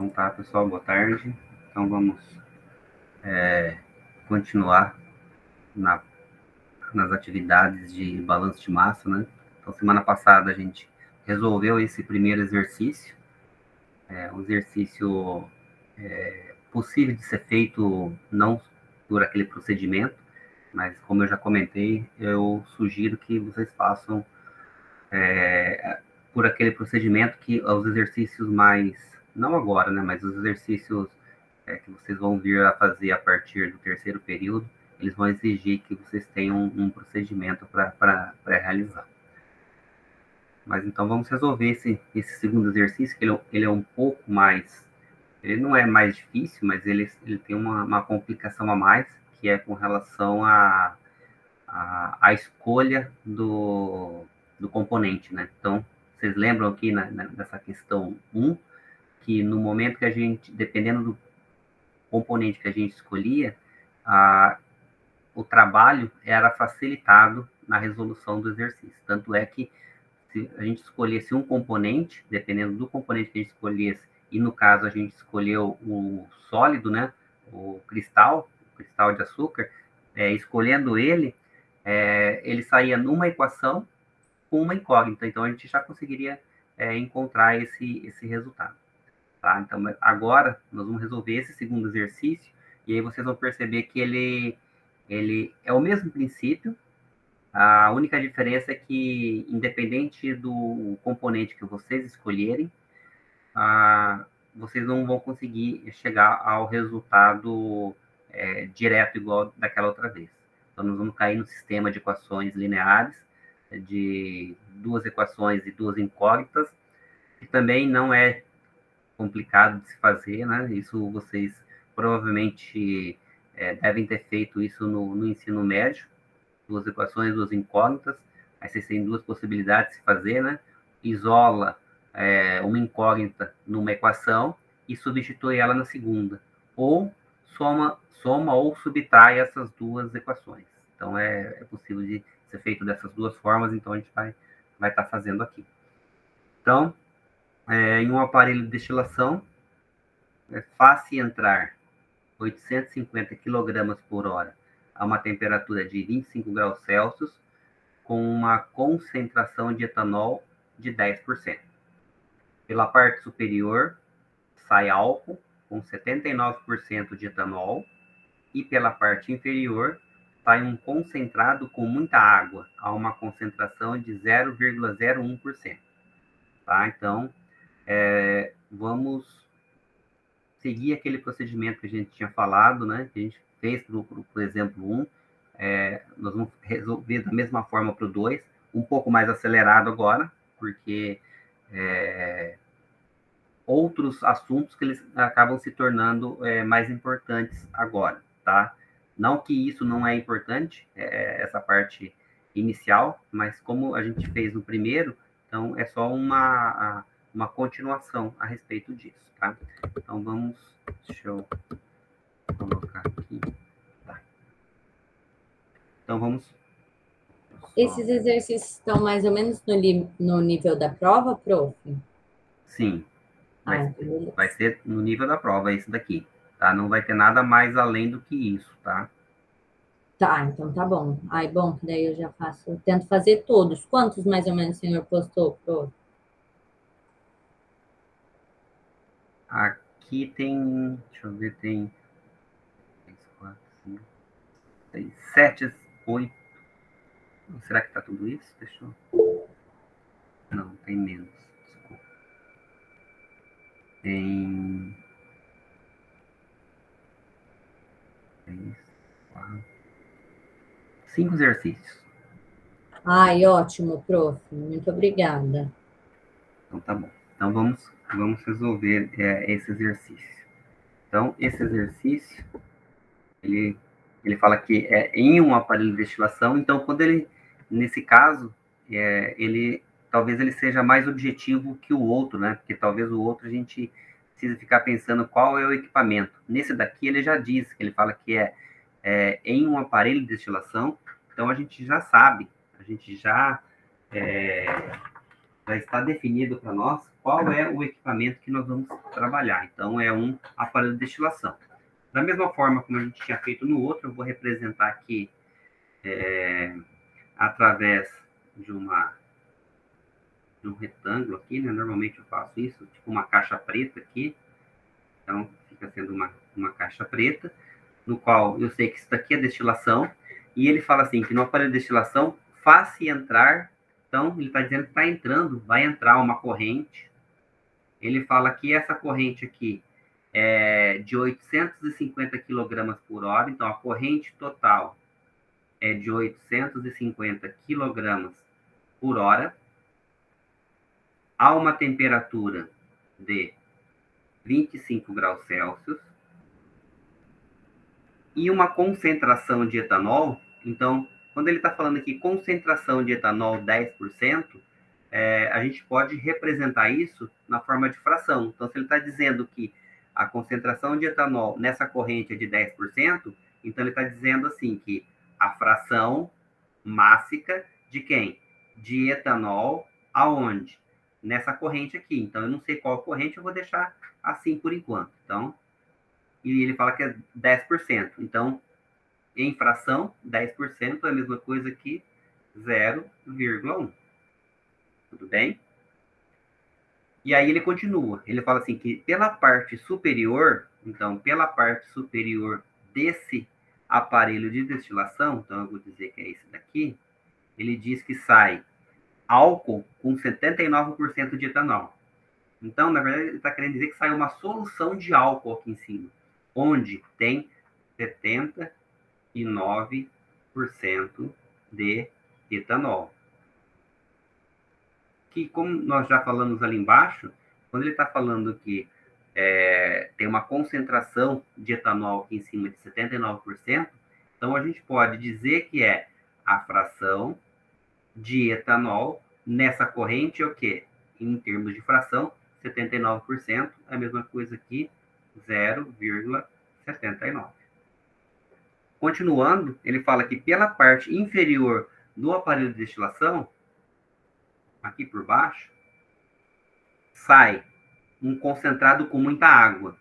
Então tá, pessoal, boa tarde. Então vamos continuar nas atividades de balanço de massa, né? Então semana passada a gente resolveu esse primeiro exercício, um exercício possível de ser feito não por aquele procedimento, mas como eu já comentei, eu sugiro que vocês façam por aquele procedimento que os exercícios mais, não agora, né, mas os exercícios que vocês vão vir a fazer a partir do terceiro período, eles vão exigir que vocês tenham um procedimento para realizar. Mas então vamos resolver esse segundo exercício, que ele é um pouco mais, ele não é mais difícil, mas ele tem uma complicação a mais, que é com relação à escolha do componente, né? Então, vocês lembram aqui nessa questão 1, que no momento que a gente, dependendo do componente que a gente escolhia, o trabalho era facilitado na resolução do exercício. Tanto é que se a gente escolhesse um componente, dependendo do componente que a gente escolhesse, e no caso a gente escolheu o sólido, né, o cristal de açúcar, escolhendo ele, ele saía numa equação com uma incógnita, então a gente já conseguiria encontrar esse resultado. Tá? Então, agora nós vamos resolver esse segundo exercício, e aí vocês vão perceber que ele é o mesmo princípio, a única diferença é que, independente do componente que vocês escolherem, vocês não vão conseguir chegar ao resultado direto igual daquela outra vez. Então, nós vamos cair no sistema de equações lineares, de duas equações e duas incógnitas, que também não é complicado de se fazer, né? Isso vocês provavelmente devem ter feito isso no ensino médio, duas equações, duas incógnitas, aí vocês têm duas possibilidades de se fazer, né? Isola uma incógnita numa equação e substitui ela na segunda, ou soma ou subtrai essas duas equações. Então, é possível de ser feito dessas duas formas, então a gente vai estar fazendo aqui. Então, em um aparelho de destilação, faz-se entrar 850 kg por hora a uma temperatura de 25 graus Celsius, com uma concentração de etanol de 10%. Pela parte superior, sai álcool com 79% de etanol, e pela parte inferior, sai um concentrado com muita água, a uma concentração de 0,01%. Tá? Então, vamos seguir aquele procedimento que a gente tinha falado, né? Que a gente fez para o exemplo 1. Nós vamos resolver da mesma forma para o 2, um pouco mais acelerado agora, porque outros assuntos que eles acabam se tornando mais importantes agora, tá? Não que isso não é importante, essa parte inicial, mas como a gente fez no primeiro, então é só uma continuação a respeito disso, tá? Então vamos, deixa eu colocar aqui, tá? Então vamos. Esses exercícios estão mais ou menos no nível da prova, prof? Sim, Beleza. vai ser no nível da prova, esse daqui, tá? Não vai ter nada mais além do que isso, tá? Tá, então tá bom. Bom, que daí eu já faço, tento fazer todos. Quantos mais ou menos o senhor postou, prof? Aqui tem, deixa eu ver, tem 3, 4, 5, 6, 7, 8. Será que tá tudo isso? Deixa eu. Não, tem menos. Desculpa. Tem 3, 4, 5 exercícios. Ótimo, prof. Muito obrigada. Então tá bom. Então vamos resolver esse exercício. Então, esse exercício, ele fala que é em um aparelho de destilação. Então, nesse caso, talvez ele seja mais objetivo que o outro, né? Porque talvez o outro a gente precisa ficar pensando qual é o equipamento. Nesse daqui, ele já diz, que ele fala que em um aparelho de destilação, então a gente já sabe, a gente já já está definido para nós qual é o equipamento que nós vamos trabalhar. Então, é um aparelho de destilação. Da mesma forma como a gente tinha feito no outro, eu vou representar aqui através de um retângulo aqui, né? Normalmente eu faço isso, tipo uma caixa preta aqui. Então, fica sendo uma caixa preta, no qual eu sei que isso daqui é destilação, e ele fala assim, que no aparelho de destilação, faça entrar, então, ele está dizendo que está entrando, vai entrar uma corrente. Ele fala que essa corrente aqui é de 850 kg por hora, então a corrente total é de 850 kg por hora, a uma temperatura de 25 graus Celsius, e uma concentração de etanol. Então, quando ele está falando aqui concentração de etanol 10%, a gente pode representar isso na forma de fração. Então, se ele está dizendo que a concentração de etanol nessa corrente é de 10%, então ele está dizendo assim que a fração mássica de quem? De etanol aonde? Nessa corrente aqui. Então, eu não sei qual corrente, eu vou deixar assim por enquanto. Então, e ele fala que é 10%. Então, em fração, 10% é a mesma coisa que 0,1. Tudo bem? E aí ele continua. Ele fala assim que pela parte superior, então, pela parte superior desse aparelho de destilação, então eu vou dizer que é esse daqui, ele diz que sai álcool com 79% de etanol. Então, na verdade, ele está querendo dizer que sai uma solução de álcool aqui em cima, onde tem 79% de etanol. Que, como nós já falamos ali embaixo, quando ele está falando que tem uma concentração de etanol aqui em cima de 79%, então a gente pode dizer que é a fração de etanol nessa corrente, o quê? Em termos de fração, 79% é a mesma coisa que 0,79. Continuando, ele fala que pela parte inferior do aparelho de destilação, aqui por baixo, sai um concentrado com muita água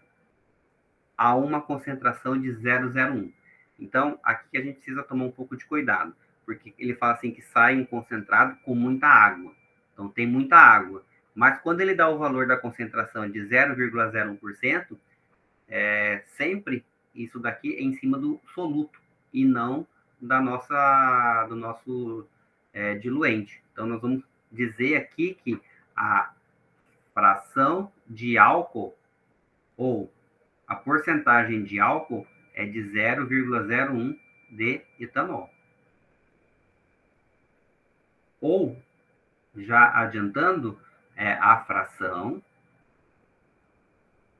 a uma concentração de 0,01. Então, aqui a gente precisa tomar um pouco de cuidado, porque ele fala assim que sai um concentrado com muita água. Então, tem muita água. Mas quando ele dá o valor da concentração de 0,01%, sempre isso daqui é em cima do soluto e não do nosso diluente. Então, nós vamos dizer aqui que a fração de álcool ou a porcentagem de álcool é de 0,01 de etanol. Ou, já adiantando, a fração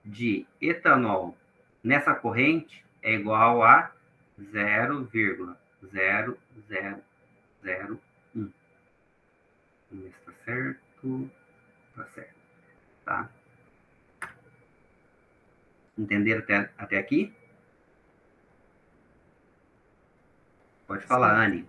de etanol nessa corrente é igual a 0,0001. Vamos ver se está certo. Está certo. Tá? Entenderam até aqui? Pode falar, Anne.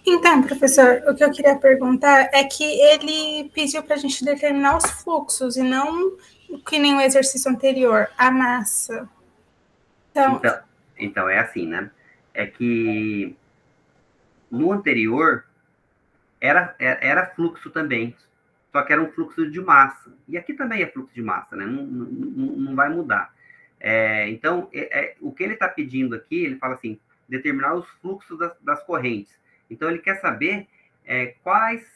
Então, professor, o que eu queria perguntar é que ele pediu para a gente determinar os fluxos e não, que nem o exercício anterior, a massa. Então é assim, né? É que no anterior era fluxo também, só que era um fluxo de massa. E aqui também é fluxo de massa, né? Não vai mudar. Então, o que ele está pedindo aqui, ele fala assim, determinar os fluxos das correntes. Então, ele quer saber quais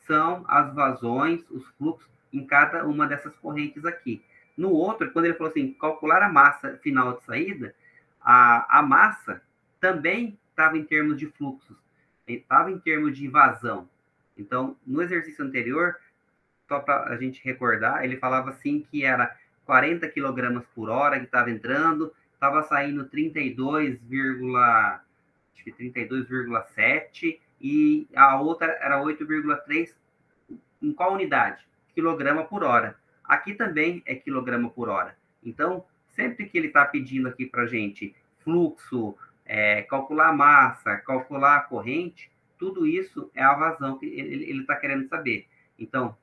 são as vazões, os fluxos em cada uma dessas correntes aqui. No outro, quando ele falou assim, calcular a massa final de saída, a massa também estava em termos de fluxos, estava em termos de vazão. Então, no exercício anterior, só para a gente recordar, ele falava assim que era 40 kg por hora que estava entrando, estava saindo 32,7 e a outra era 8,3 em qual unidade? Quilograma por hora. Aqui também é quilograma por hora. Então, sempre que ele está pedindo aqui para a gente fluxo, calcular a massa, calcular a corrente, tudo isso é a vazão que ele está querendo saber. Então,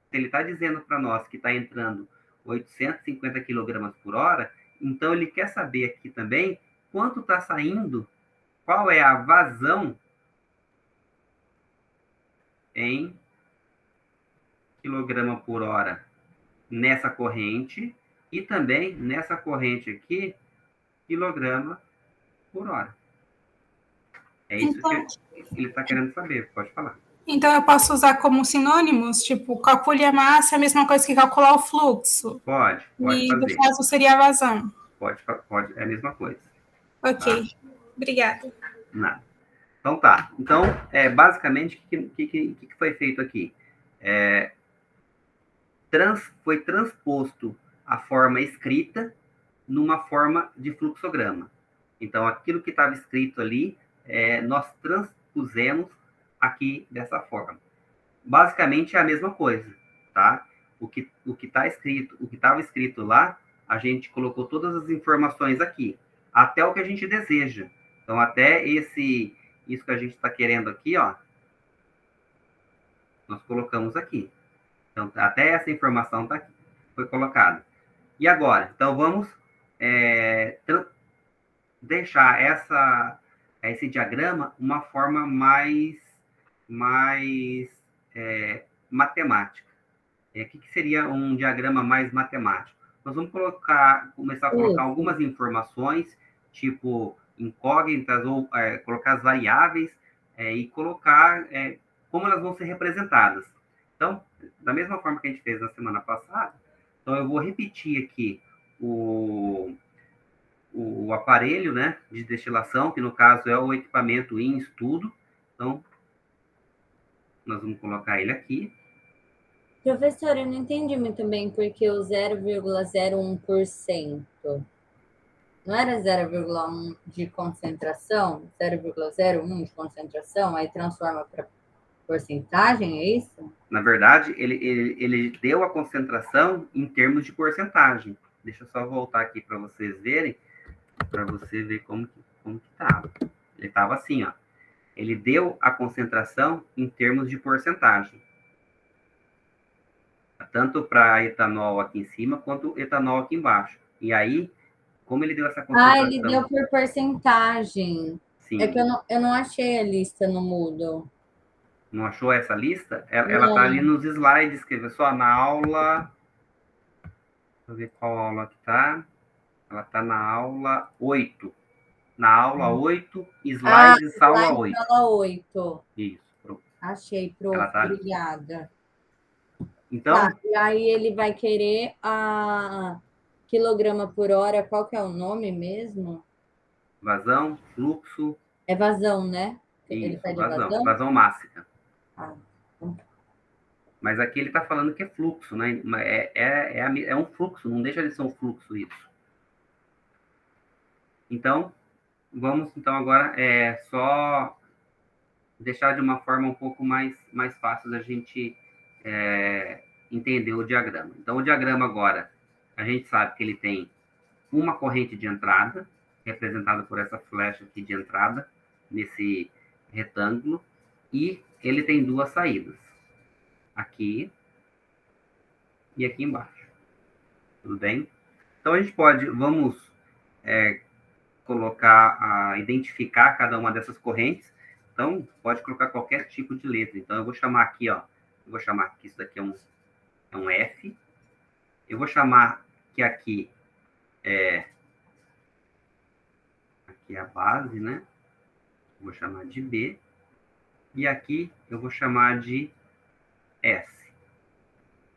se ele está dizendo para nós que está entrando 850 kg por hora, então ele quer saber aqui também quanto está saindo, qual é a vazão em quilograma por hora nessa corrente e também nessa corrente aqui, quilograma por hora. É isso Então, que ele está querendo saber, pode falar. Então, eu posso usar como sinônimos, tipo, calcule a massa é a mesma coisa que calcular o fluxo. Pode E, fazer. no caso, seria a vazão. Pode, é a mesma coisa. Ok, Tá? Obrigada. Nada. Então, tá. Então, basicamente, o que foi feito aqui? Foi transposto a forma escrita numa forma de fluxograma. Então, aquilo que estava escrito ali, nós transpusemos aqui dessa forma. Basicamente é a mesma coisa, tá? O que está escrito, o que estava escrito lá, a gente colocou todas as informações aqui, até o que a gente deseja. Então, até isso que a gente está querendo aqui, ó, nós colocamos aqui. Então, até essa informação tá aqui, foi colocada. E agora? Então, vamos deixar esse diagrama uma forma mais matemática. O que seria um diagrama mais matemático? Nós vamos começar a colocar algumas informações, tipo incógnitas, ou colocar as variáveis, e colocar como elas vão ser representadas. Então, da mesma forma que a gente fez na semana passada, então eu vou repetir aqui o aparelho, né, de destilação, que no caso é o equipamento em estudo. Então, nós vamos colocar ele aqui. Professor, eu não entendi muito bem porque o 0,01%. Não era 0,1 de concentração? 0,01 de concentração, aí transforma para porcentagem, é isso? Na verdade, ele deu a concentração em termos de porcentagem. Deixa eu só voltar aqui para vocês verem, para você ver como que estava. Ele estava assim, ó. Ele deu a concentração em termos de porcentagem. Tanto para etanol aqui em cima, quanto etanol aqui embaixo. E aí, como ele deu essa concentração... ele deu por porcentagem. Sim. É que eu não achei a lista no Moodle. Não achou essa lista? Ela está ali nos slides, escreveu só na aula... Deixa eu ver qual aula que está. Ela está na aula 8. Na aula 8, slides, aula 8. Aula 8. Isso, pronto. Achei, prof. Tá Obrigada. Então... Tá, e aí ele vai querer a quilograma por hora, qual que é o nome mesmo? Vazão, fluxo... É vazão, né? Ele pede vazão? Vazão máxima. Ah, mas aqui ele está falando que é fluxo, né? É um fluxo, não deixa de ser um fluxo isso. Então, vamos então agora só deixar de uma forma um pouco mais fácil da gente entender o diagrama. Então, o diagrama agora, a gente sabe que ele tem uma corrente de entrada, representada por essa flecha aqui de entrada, nesse retângulo, e ele tem duas saídas. Aqui e aqui embaixo. Tudo bem? Então, a gente vamos identificar cada uma dessas correntes. Então, pode colocar qualquer tipo de letra. Então, eu vou chamar aqui, ó, que isso daqui é um F. Eu vou chamar que aqui é a base, né? Vou chamar de B. E aqui eu vou chamar de S.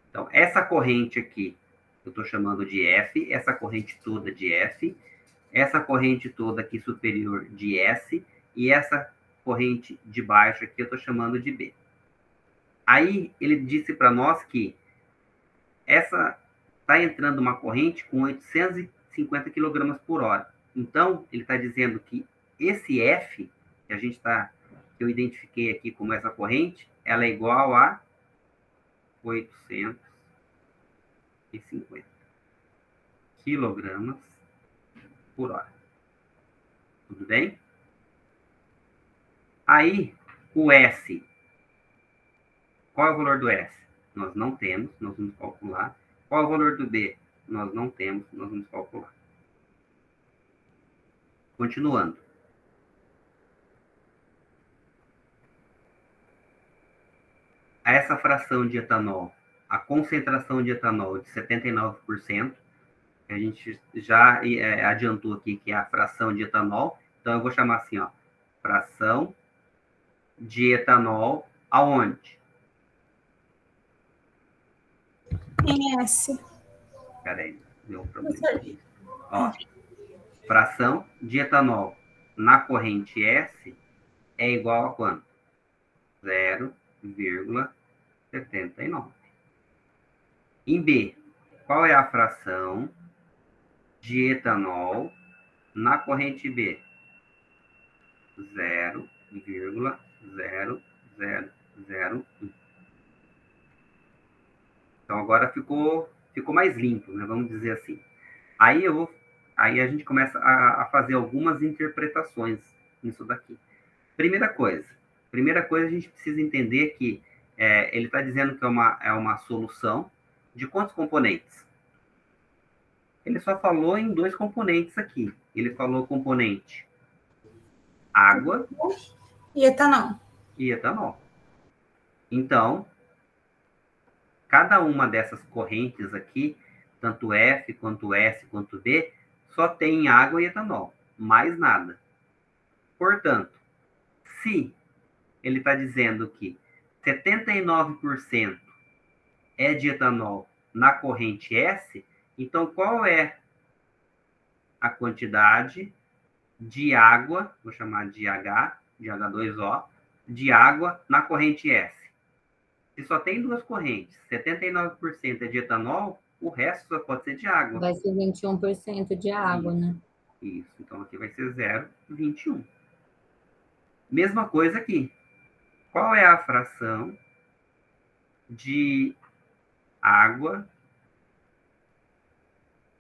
Então, essa corrente aqui, eu estou chamando de F, essa corrente toda de F, essa corrente toda aqui superior de S, e essa corrente de baixo aqui eu estou chamando de B. Aí, ele disse para nós que está entrando uma corrente com 850 kg por hora. Então, ele está dizendo que esse F, que eu identifiquei aqui como essa corrente, ela é igual a 850 kg por hora. Tudo bem? Aí, O S. Qual é o valor do S? Nós não temos, nós vamos calcular. Qual é o valor do B? Nós não temos, nós vamos calcular. Continuando. Essa fração de etanol, a concentração de etanol de 79%, a gente já adiantou aqui que é a fração de etanol, então eu vou chamar assim, ó, fração de etanol aonde? Em S. Peraí, deu um problema aqui. Ó, fração de etanol na corrente S é igual a quanto? 0,79. Em B, qual é a fração de etanol na corrente B? 0,0001. Então, agora ficou mais limpo, né? Vamos dizer assim. Aí a gente começa a fazer algumas interpretações nisso daqui. Primeira coisa, a gente precisa entender que ele está dizendo que é uma solução de quantos componentes? Ele só falou em 2 componentes aqui. Ele falou componente água e etanol. Então, cada uma dessas correntes aqui, tanto F, quanto S, quanto B, só tem água e etanol, mais nada. Portanto, se ele está dizendo que 79% é de etanol na corrente S, então qual é a quantidade de água, vou chamar de H, de H2O, de água na corrente S? Se só tem 2 correntes, 79% é de etanol, o resto só pode ser de água. Vai ser 21% de água, Isso. né? Isso, então aqui vai ser 0,21. Mesma coisa aqui. Qual é a fração de água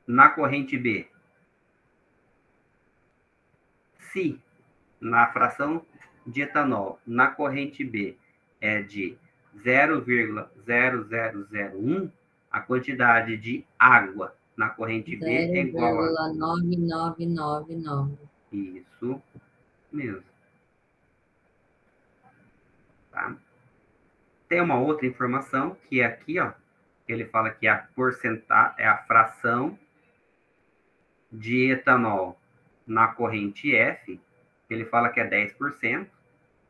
na corrente B? Se na fração de etanol na corrente B é de 0,0001, a quantidade de água na corrente B é igual a 0,9999. Isso mesmo. Tá? Tem uma outra informação que é aqui, ó. Ele fala que a porcentagem é a fração de etanol na corrente F. Ele fala que é 10%,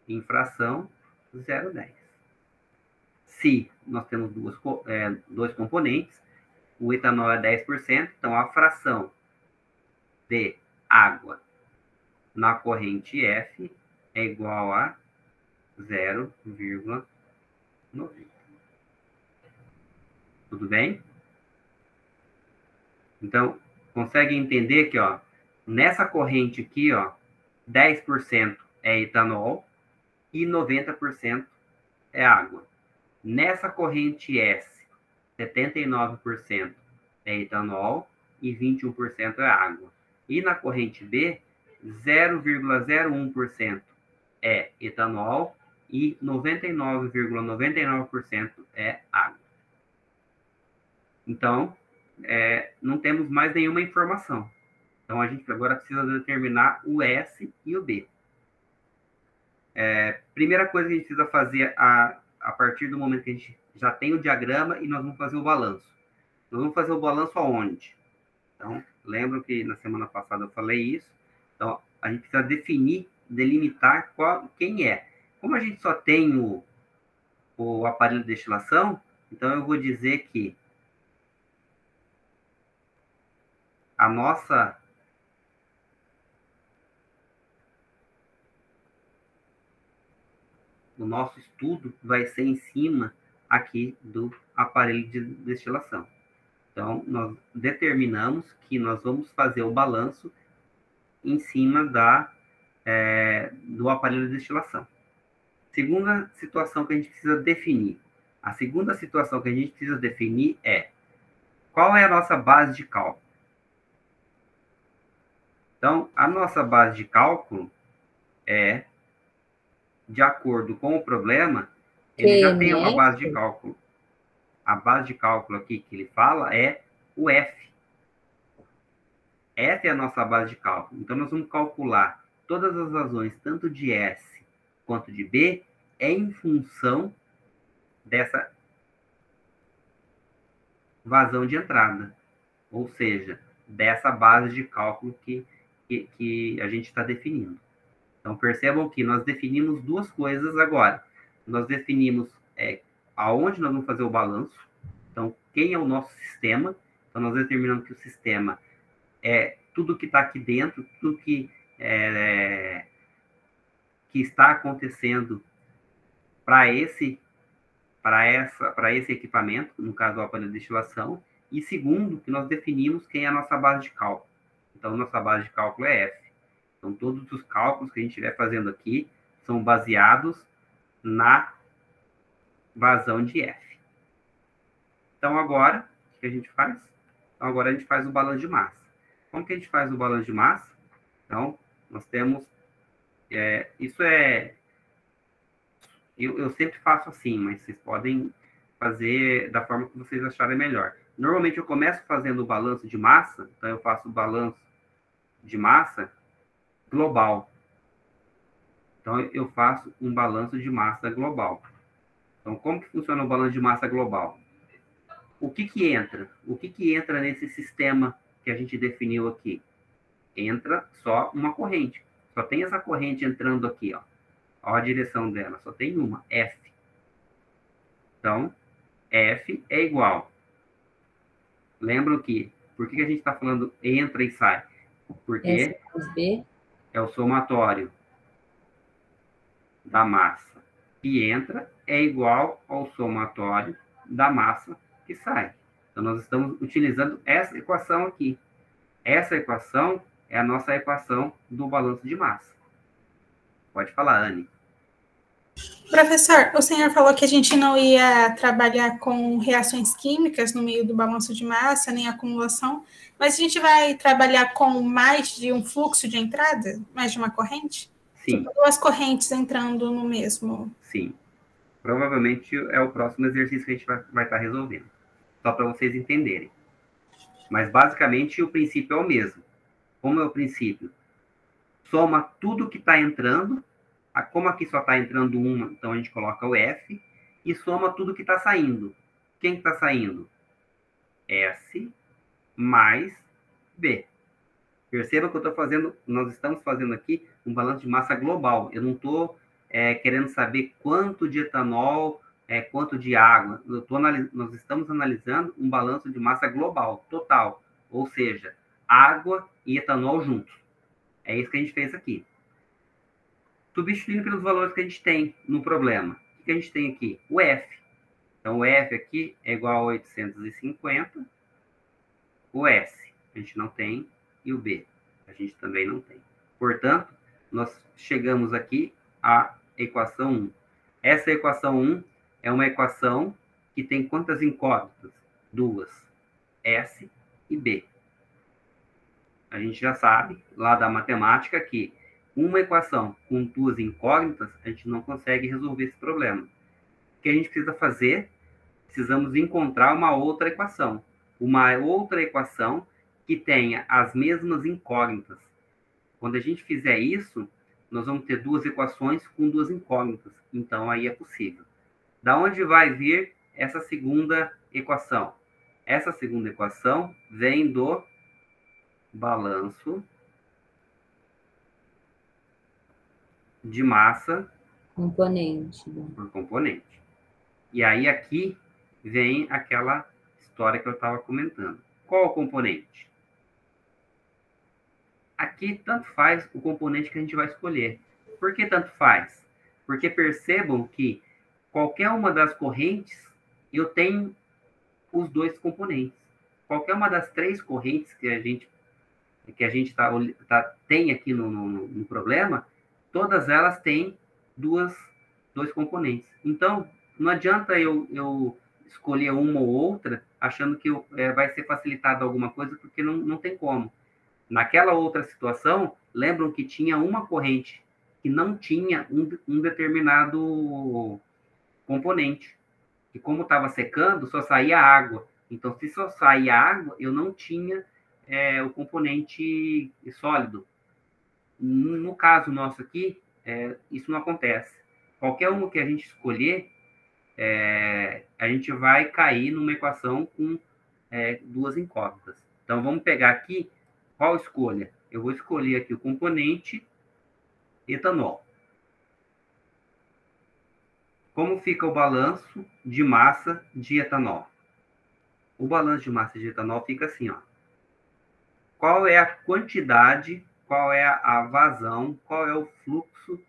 em fração 0,10. Se nós temos 2 componentes, o etanol é 10%, então a fração de água na corrente F é igual a 0,90. Tudo bem? Então, consegue entender que, ó, nessa corrente aqui, ó, 10% é etanol e 90% é água. Nessa corrente S, 79% é etanol e 21% é água. E na corrente B, 0,01% é etanol e 99,99% é água. Então, não temos mais nenhuma informação. Então, a gente agora precisa determinar o S e o B. Primeira coisa que a gente precisa fazer a partir do momento que a gente já tem o diagrama e nós vamos fazer o balanço. Nós vamos fazer o balanço aonde? Então, lembro que na semana passada eu falei isso. Então, a gente precisa definir, delimitar quem é. Como a gente só tem o aparelho de destilação, então eu vou dizer que o nosso estudo vai ser em cima aqui do aparelho de destilação. Então, nós determinamos que nós vamos fazer o balanço em cima do aparelho de destilação. Segunda situação que a gente precisa definir. A segunda situação que a gente precisa definir é qual é a nossa base de cálculo. Então, a nossa base de cálculo é de acordo com o problema, ele já tem uma base de cálculo. A base de cálculo aqui que ele fala é o F. Essa é a nossa base de cálculo. Então, nós vamos calcular todas as vazões, tanto de S quanto de B, em função dessa vazão de entrada. Ou seja, dessa base de cálculo que a gente está definindo. Então, percebam que nós definimos duas coisas agora. Nós definimos aonde nós vamos fazer o balanço. Então, quem é o nosso sistema. Então, nós determinamos que o sistema é tudo que está aqui dentro, tudo que está acontecendo para esse equipamento, no caso, o aparelho de destilação. E segundo, que nós definimos quem é a nossa base de cálculo. Então, nossa base de cálculo é F. Então, todos os cálculos que a gente estiver fazendo aqui são baseados na vazão de F. Então, agora, o que a gente faz? Então, agora a gente faz o balanço de massa. Como que a gente faz o balanço de massa? Então, nós temos... isso é... Eu sempre faço assim, mas vocês podem fazer da forma que vocês acharem melhor. Normalmente, eu começo fazendo o balanço de massa. Então, eu faço o balanço de massa global. Então, eu faço um balanço de massa global. Então, como que funciona o balanço de massa global? O que que entra? O que que entra nesse sistema que a gente definiu aqui? Entra só uma corrente. Só tem essa corrente entrando aqui, ó. Olha a direção dela, só tem uma, F. Então, F é igual. Lembram que, por que a gente está falando entra e sai? Porque é o somatório da massa que entra é igual ao somatório da massa que sai. Então, nós estamos utilizando essa equação aqui. Essa equação é a nossa equação do balanço de massa. Pode falar, Anne. Professor, o senhor falou que a gente não ia trabalhar com reações químicas no meio do balanço de massa, nem acumulação, mas a gente vai trabalhar com mais de um fluxo de entrada? Mais de uma corrente? Sim. Tipo, duas correntes entrando no mesmo. Sim. Provavelmente é o próximo exercício que a gente vai estar resolvendo. Só para vocês entenderem. Mas, basicamente, o princípio é o mesmo. Como é o princípio? Soma tudo que está entrando. Como aqui só está entrando uma, então a gente coloca o F. E soma tudo que está saindo. Quem está saindo? S mais B. Perceba que eu estou fazendo, nós estamos fazendo aqui um balanço de massa global. Eu não estou querendo saber quanto de etanol, quanto de água. Nós estamos analisando um balanço de massa global, total. Ou seja, água e etanol juntos. É isso que a gente fez aqui. Substituindo pelos valores que a gente tem no problema. O que a gente tem aqui? O F. Então, o F aqui é igual a 850. O S a gente não tem. E o B a gente também não tem. Portanto, nós chegamos aqui à equação 1. Essa equação 1 é uma equação que tem quantas incógnitas? Duas. S e B. A gente já sabe, lá da matemática, que uma equação com duas incógnitas, a gente não consegue resolver esse problema. O que a gente precisa fazer? Precisamos encontrar uma outra equação. Uma outra equação que tenha as mesmas incógnitas. Quando a gente fizer isso, nós vamos ter duas equações com duas incógnitas. Então, aí é possível. Da onde vai vir essa segunda equação? Essa segunda equação vem do balanço de massa por componente. E aí aqui vem aquela história que eu estava comentando. Qual o componente? Aqui tanto faz o componente que a gente vai escolher. Por que tanto faz? Porque percebam que qualquer uma das correntes, eu tenho os dois componentes. Qualquer uma das três correntes que a gente tem aqui no problema, todas elas têm dois componentes. Então, não adianta eu escolher uma ou outra achando que vai ser facilitado alguma coisa, porque não tem como. Naquela outra situação, lembram que tinha uma corrente que não tinha um determinado componente. E como estava secando, só saía água. Então, se só saía água, eu não tinha o componente sólido. No caso nosso aqui, isso não acontece. Qualquer um que a gente escolher, a gente vai cair numa equação com duas incógnitas. Então, vamos pegar aqui, qual escolha? Eu vou escolher aqui o componente etanol. Como fica o balanço de massa de etanol? O balanço de massa de etanol fica assim, ó. Qual é a quantidade, qual é a vazão, qual é o fluxo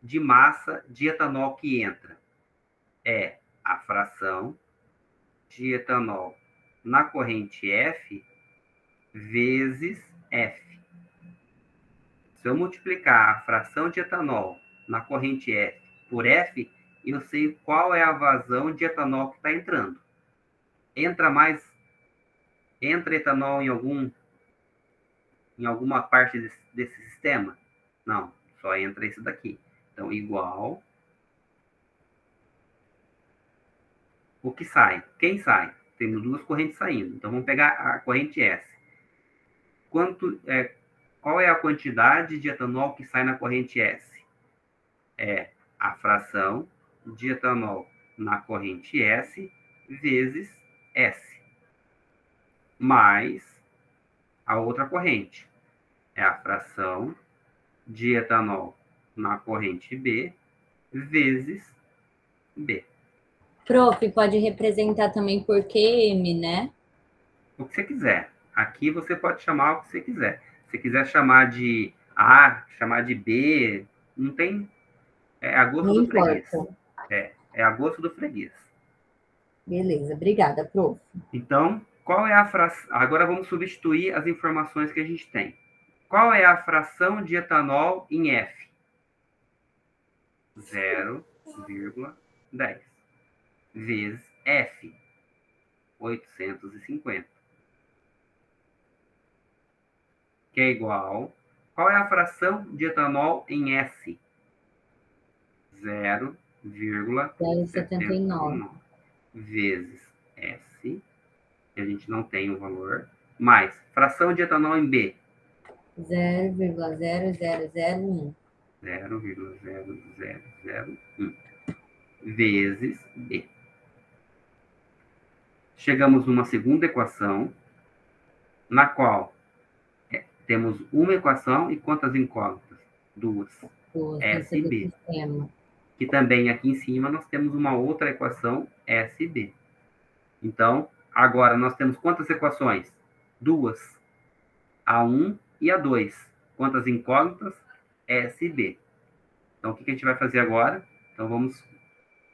de massa de etanol que entra? É a fração de etanol na corrente F vezes F. Se eu multiplicar a fração de etanol na corrente F por F, eu sei qual é a vazão de etanol que está entrando. Entra etanol em alguma parte desse sistema? Não, só entra isso daqui. Então, igual o que sai. Quem sai? Temos duas correntes saindo. Então, vamos pegar a corrente S. Qual é a quantidade de etanol que sai na corrente S? É a fração de etanol na corrente S vezes S. Mais a outra corrente. É a fração de etanol na corrente B vezes B. Prof, pode representar também por QM, né? O que você quiser. Aqui você pode chamar o que você quiser. Se quiser chamar de A, chamar de B, não tem... É a gosto do freguês. É a gosto do freguês. Beleza, obrigada, prof. Então, qual é a fração... Agora vamos substituir as informações que a gente tem. Qual é a fração de etanol em F? 0,10 vezes F, 850. Que é igual... Qual é a fração de etanol em S? 0,79 vezes S, que a gente não tem o valor, mais fração de etanol em B. 0,0001. 0,0001 vezes B. Chegamos numa segunda equação, na qual temos uma equação e quantas incógnitas? Duas. S e B. Que também aqui em cima nós temos uma outra equação, S e B. Então, agora nós temos quantas equações? Duas. A1 e A2. Quantas incógnitas? S e B. Então, o que a gente vai fazer agora? Então,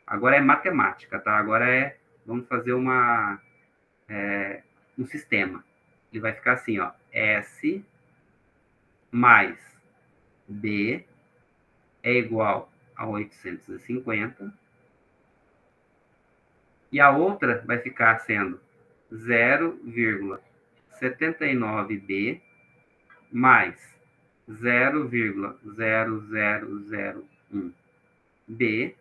agora é matemática, tá? Agora vamos fazer um sistema. Ele vai ficar assim, ó. S mais B é igual a 850. E a outra vai ficar sendo 0,79B mais 0,0001B,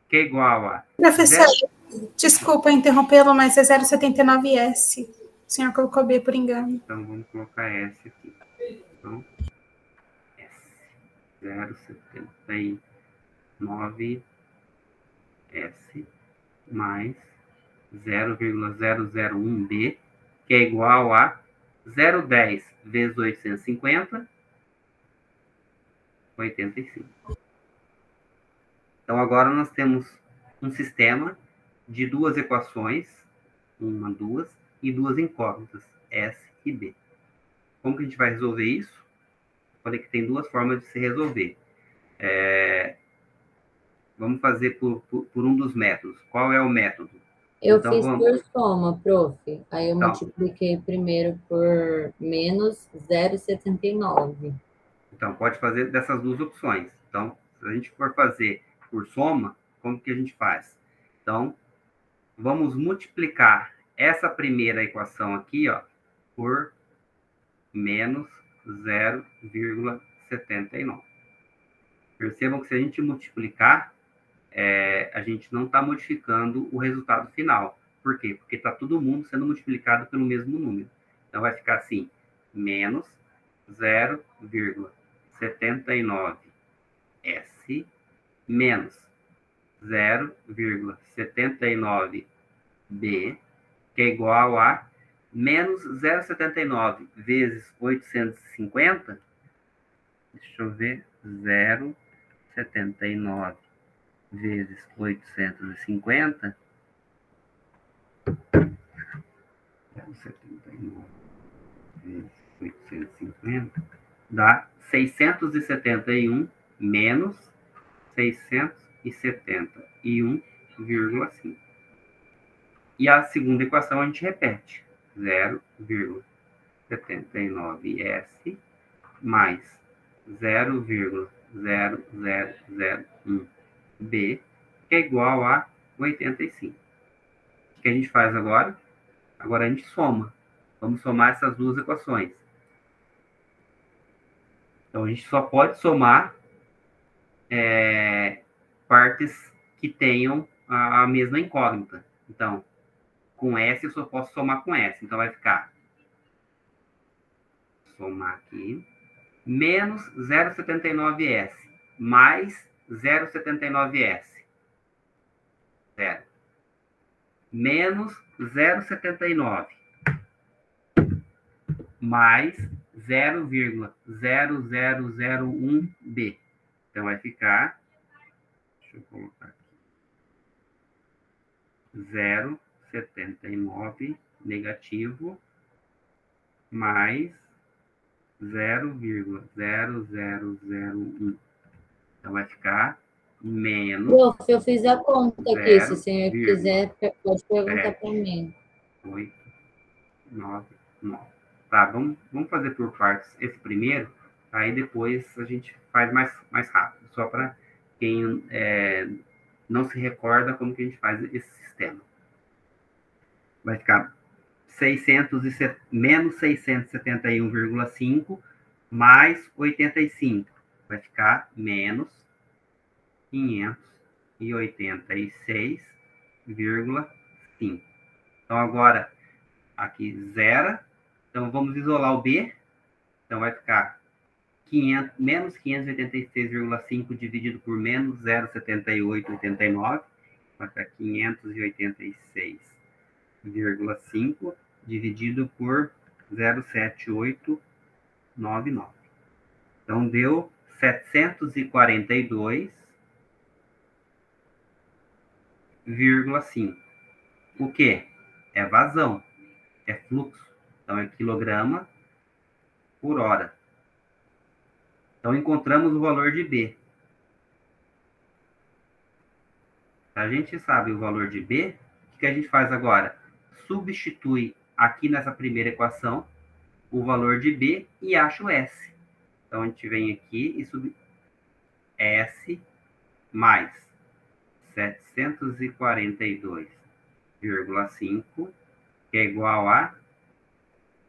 que é igual a... Professor, desculpa interrompê-lo, mas é 0,79S. O senhor colocou B por engano. Então, vamos colocar S aqui. Então, S. 0,79S mais 0,001B, que é igual a 0,10 vezes 850, 85. Então, agora nós temos um sistema de duas equações, duas, e duas incógnitas, S e B. Como que a gente vai resolver isso? Eu falei que tem duas formas de se resolver. Vamos fazer por um dos métodos. Qual é o método? Eu fiz por soma, prof. Aí eu multipliquei primeiro por menos 0,79. Então, pode fazer dessas duas opções. Então, se a gente for fazer por soma, como que a gente faz? Então, vamos multiplicar essa primeira equação aqui, ó, por menos 0,79. Percebam que se a gente multiplicar, a gente não está modificando o resultado final. Por quê? Porque está todo mundo sendo multiplicado pelo mesmo número. Então, vai ficar assim, menos 0,79S menos 0,79B, que é igual a menos 0,79 vezes 850. Deixa eu ver, 0,79 vezes 850. 0,79 vezes 850 dá 671 menos 671,5. E a segunda equação a gente repete. 0,79S mais 0,0001B, que é igual a 85. O que a gente faz agora? Agora a gente soma. Vamos somar essas duas equações. Então, a gente só pode somar partes que tenham a mesma incógnita. Então, com S eu só posso somar com S. Então, vai ficar, somar aqui, menos 0,79S mais 0,79S. Zero. Menos 0,79 mais 0,0001B. Então, vai ficar, deixa eu colocar aqui, 0,79 negativo mais 0,0001. Então, vai ficar menos... Prof, eu fiz a conta aqui, se o senhor quiser, pode perguntar para mim. 899. Tá, vamos fazer por partes esse primeiro, aí depois a gente faz mais rápido, só para quem não se recorda como que a gente faz esse sistema. Vai ficar menos 671,5 mais 85. Vai ficar menos 586,5. Então, agora, aqui, zero. Então, vamos isolar o B. Então, vai ficar menos 586,5 dividido por menos 0,7889. Vai ficar 586,5 dividido por 0,7899. Então, deu 742,5. O que? É vazão, é fluxo. Então, é quilograma por hora. Então, encontramos o valor de B. A gente sabe o valor de B, o que a gente faz agora? Substitui aqui nessa primeira equação o valor de B e acha o S. Então, a gente vem aqui e S mais 742,5, que é igual a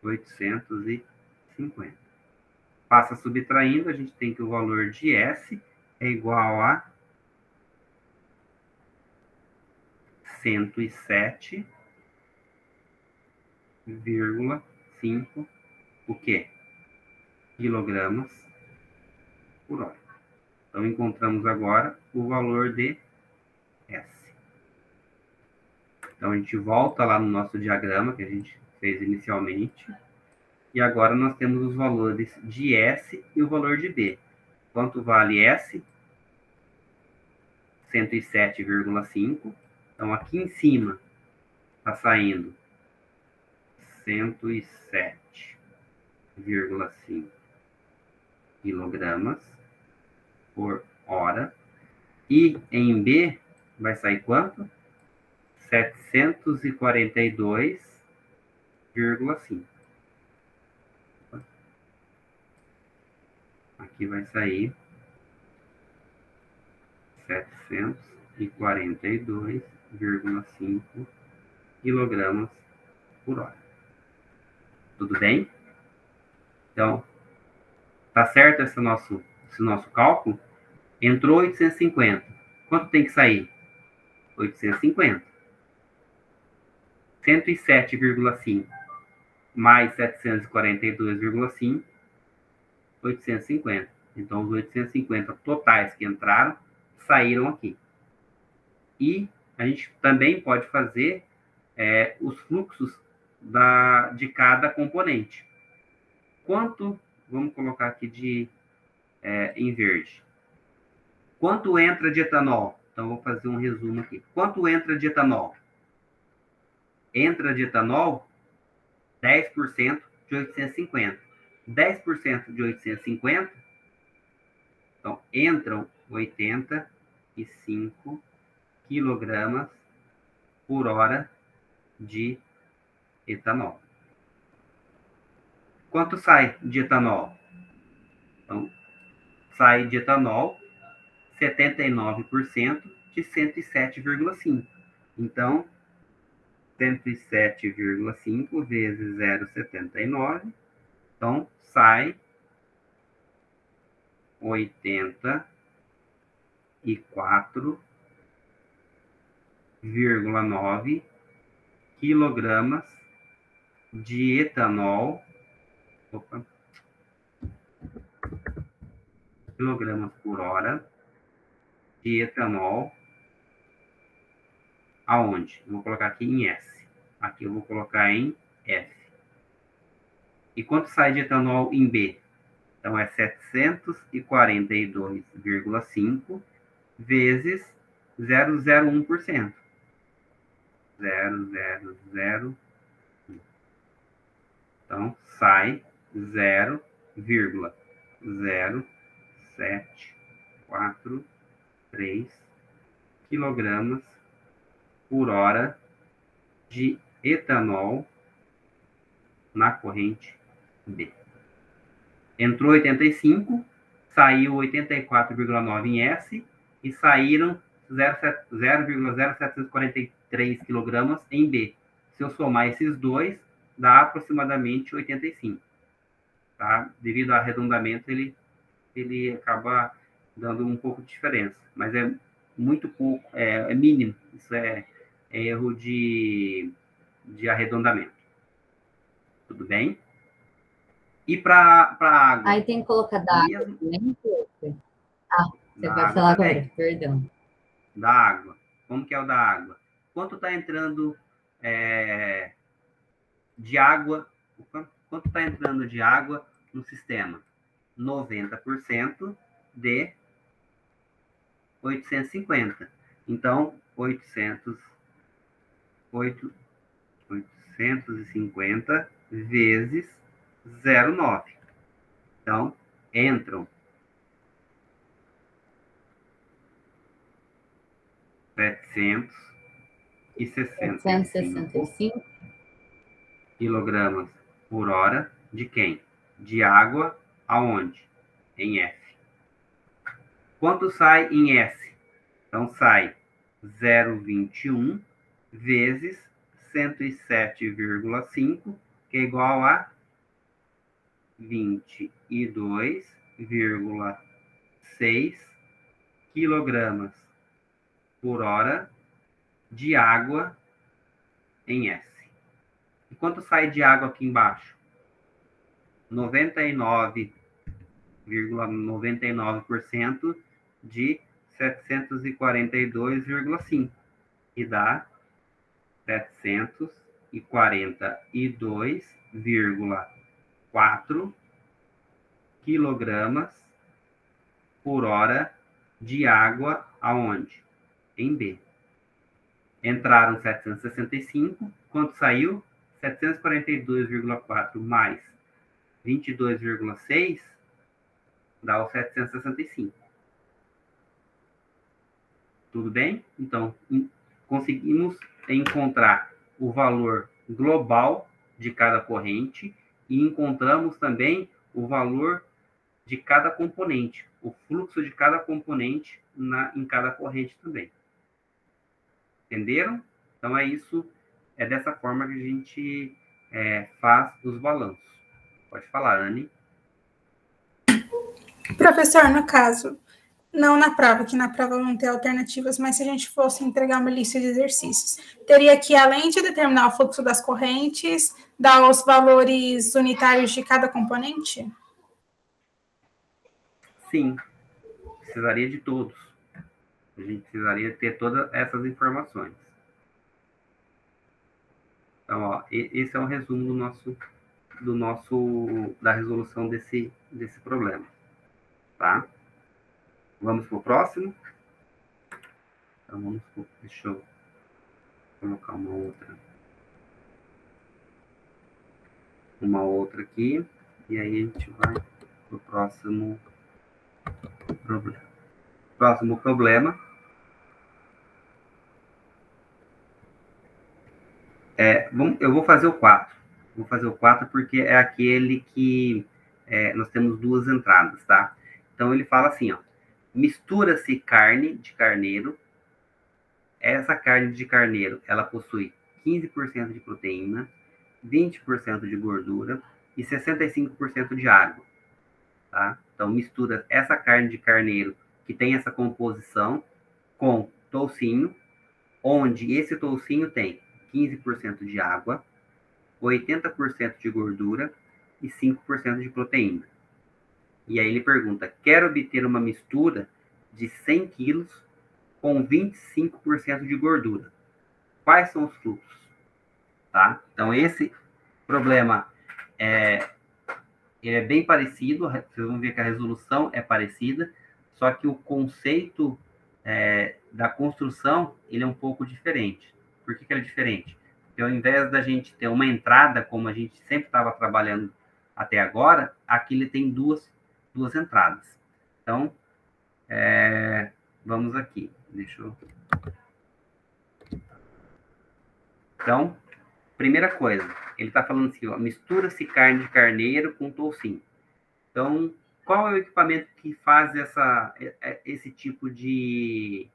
850. Passa subtraindo, a gente tem que o valor de S é igual a 107,5, o quê? Quilogramas por hora. Então, encontramos agora o valor de S. Então, a gente volta lá no nosso diagrama que a gente fez inicialmente. E agora nós temos os valores de S e o valor de B. Quanto vale S? 107,5. Então, aqui em cima está saindo 107,5 quilogramas por hora. E em B vai sair quanto? 742,5. Aqui vai sair 742,5 quilogramas por hora. Tudo bem? Então, tá certo esse nosso cálculo? Entrou 850. Quanto tem que sair? 850. 107,5 mais 742,5, 850. Então, os 850 totais que entraram, saíram aqui. E a gente também pode fazer os fluxos de cada componente. Quanto, vamos colocar aqui em verde. Quanto entra de etanol? Então, vou fazer um resumo aqui. Quanto entra de etanol? Entra de etanol 10% de 850. 10% de 850, então, entram 85 quilogramas por hora de etanol. Quanto sai de etanol? Então, sai de etanol 79% de 107,5. Então, 107,5 vezes 0,79. Então, sai 84,9 quilogramas de etanol. Quilogramas por hora de etanol. Aonde? Eu vou colocar aqui em S. Aqui eu vou colocar em F. E quanto sai de etanol em B? Então, é 742,5 vezes 0,01%. 0,001. Então, sai 0,0743 quilogramas por hora de etanol na corrente B. Entrou 85, saiu 84,9 em S e saíram 0,0743 quilogramas em B. Se eu somar esses dois, dá aproximadamente 85. Tá? Devido ao arredondamento, ele acaba dando um pouco de diferença, mas é muito pouco, é mínimo. Isso é erro de arredondamento. Tudo bem? E para a água? Aí tem que colocar da água também? Ah, você vai falar agora, perdão. Da água. Como que é o da água? Quanto está entrando de água? Quanto está entrando de água no sistema? 90% de 850. Então, 850 vezes 0,9. Então, entram 765 quilogramas por hora de quem? De água aonde? Em F. Quanto sai em S? Então, sai 0,21 vezes 107,5, que é igual a 22,6 quilogramas por hora de água em S. E quanto sai de água aqui embaixo? 99,99% de 742,5. E dá 742,4 quilogramas por hora de água aonde? Em B. Entraram 765. Quanto saiu? 742,4 mais 22,6 dá o 765. Tudo bem? Então, conseguimos encontrar o valor global de cada corrente e encontramos também o valor de cada componente, o fluxo de cada componente em cada corrente também. Entenderam? Então, é isso, é dessa forma que a gente faz os balanços. Pode falar, Anne. Professor, no caso, Não na prova, que na prova vão ter alternativas, mas se a gente fosse entregar uma lista de exercícios, teria que, além de determinar o fluxo das correntes, dar os valores unitários de cada componente? Sim, precisaria de todos. A gente precisaria ter todas essas informações. Então, ó, esse é um resumo da resolução desse problema. Tá? Vamos para o próximo? Então, deixa eu colocar uma outra aqui, e aí a gente vai para o próximo problema. Próximo problema eu vou fazer o 4. Vou fazer o 4 porque é aquele que nós temos duas entradas, tá? Então, ele fala assim, ó, mistura-se carne de carneiro. Essa carne de carneiro, ela possui 15% de proteína, 20% de gordura e 65% de água, tá? Então, mistura essa carne de carneiro, que tem essa composição, com toucinho, onde esse toucinho tem 15% de água, 80% de gordura e 5% de proteína. E aí ele pergunta, quero obter uma mistura de 100 quilos com 25% de gordura. Quais são os fluxos? Tá? Então, esse problema ele é bem parecido, vocês vão ver que a resolução é parecida, só que o conceito da construção ele é um pouco diferente. Por que ele é diferente? Porque ao invés da gente ter uma entrada, como a gente sempre estava trabalhando até agora, aqui ele tem duas entradas. Então, vamos aqui. Deixa eu... Então, primeira coisa, ele está falando assim, ó, mistura-se carne de carneiro com toucinho. Então, qual é o equipamento que faz esse tipo de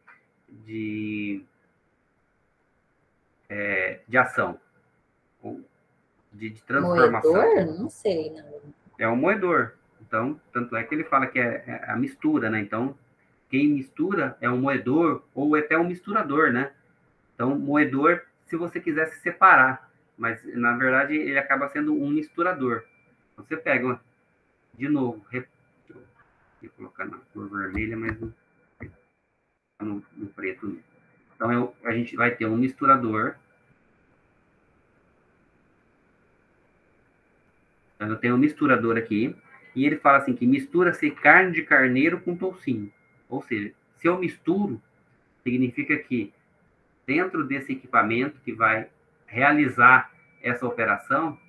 ação? De transformação? Moedor? Não sei, não. É um moedor. Então, tanto é que ele fala que é a mistura, né? Então, quem mistura é um moedor ou até um misturador, né? Então, moedor, se você quisesse separar, mas, na verdade, ele acaba sendo um misturador. Você pega, de novo, vou colocar na cor vermelha, mas no preto. Então, a gente vai ter um misturador. Então, eu tenho um misturador aqui, e ele fala assim, que mistura-se carne de carneiro com toucinho. Ou seja, se eu misturo, significa que dentro desse equipamento que vai realizar essa operação,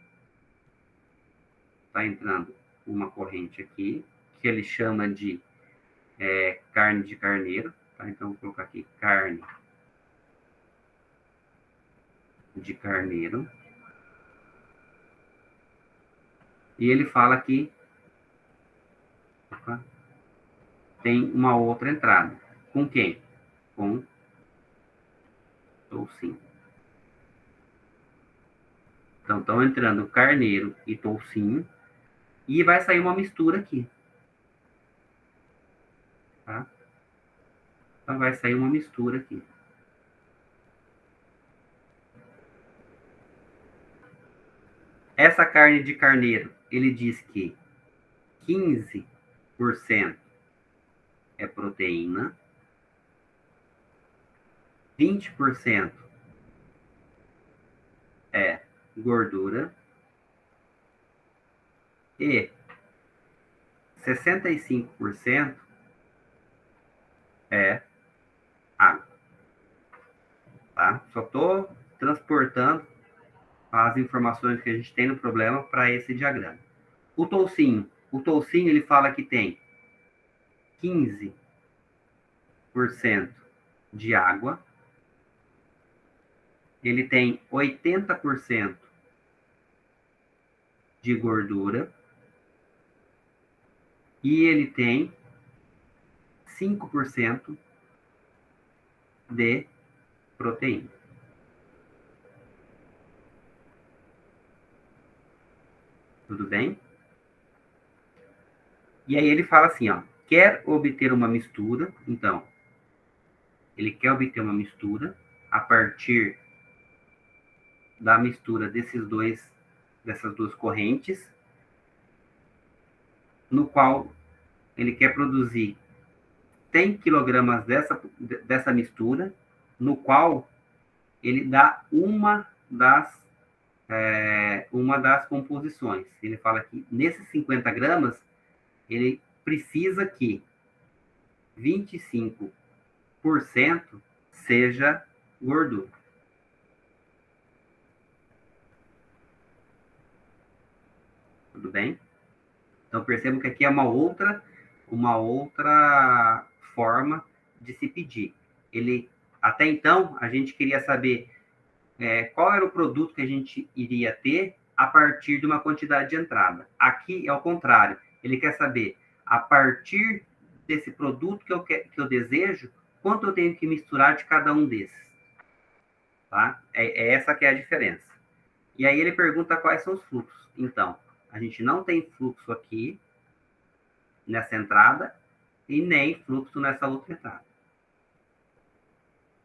está entrando uma corrente aqui, que ele chama de carne de carneiro. Tá? Então, vou colocar aqui carne de carneiro. E ele fala que tem uma outra entrada. Com quem? Com toucinho. Então, estão entrando carneiro e toucinho. E vai sair uma mistura aqui. Tá? Então, vai sair uma mistura aqui. Essa carne de carneiro, ele diz que 15% é proteína, 20% é gordura e 65% é água. Tá? Só estou transportando as informações que a gente tem no problema para esse diagrama. O toucinho ele fala que tem 15% de água, ele tem 80% de gordura e ele tem 5% de proteína. Tudo bem? E aí ele fala assim, ó, quer obter uma mistura, então, ele quer obter uma mistura a partir da mistura dessas duas correntes, no qual ele quer produzir 100 kg dessa mistura, no qual ele dá uma das composições. Ele fala que nesses 50 gramas, ele precisa que 25% seja gordura. Tudo bem? Então, percebam que aqui é uma outra forma de se pedir. Até então, a gente queria saber qual era o produto que a gente iria ter a partir de uma quantidade de entrada. Aqui é o contrário. Ele quer saber, a partir desse produto que eu desejo, quanto eu tenho que misturar de cada um desses. Tá? Essa que é a diferença. E aí ele pergunta quais são os fluxos. Então, a gente não tem fluxo aqui, nessa entrada, e nem fluxo nessa outra entrada.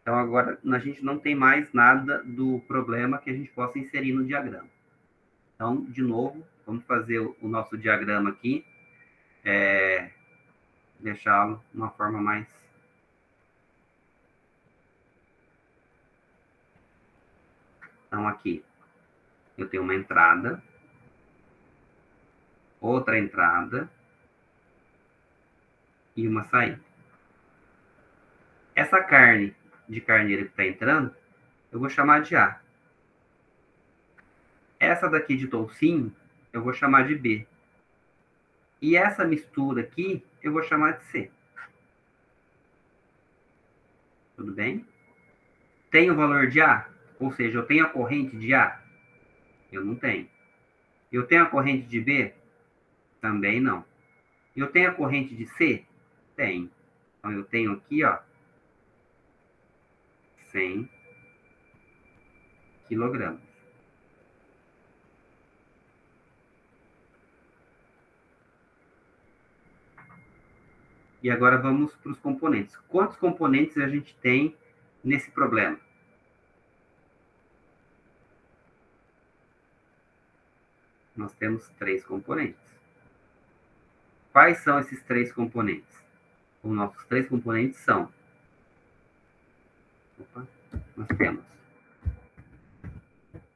Então, agora, a gente não tem mais nada do problema que a gente possa inserir no diagrama. Então, de novo, vamos fazer o nosso diagrama aqui, deixá-lo de uma forma mais... Então, aqui, eu tenho uma entrada, outra entrada e uma saída. Essa carne de carneiro que está entrando, eu vou chamar de A. Essa daqui de toucinho, eu vou chamar de B. E essa mistura aqui, eu vou chamar de C. Tudo bem? Tem o valor de A? Ou seja, eu tenho a corrente de A? Eu não tenho. Eu tenho a corrente de B? Também não. Eu tenho a corrente de C? Tenho. Então, eu tenho aqui, ó, 100 quilogramas. E agora vamos para os componentes. Quantos componentes a gente tem nesse problema? Nós temos 3 componentes. Quais são esses 3 componentes? Os nossos 3 componentes são... nós temos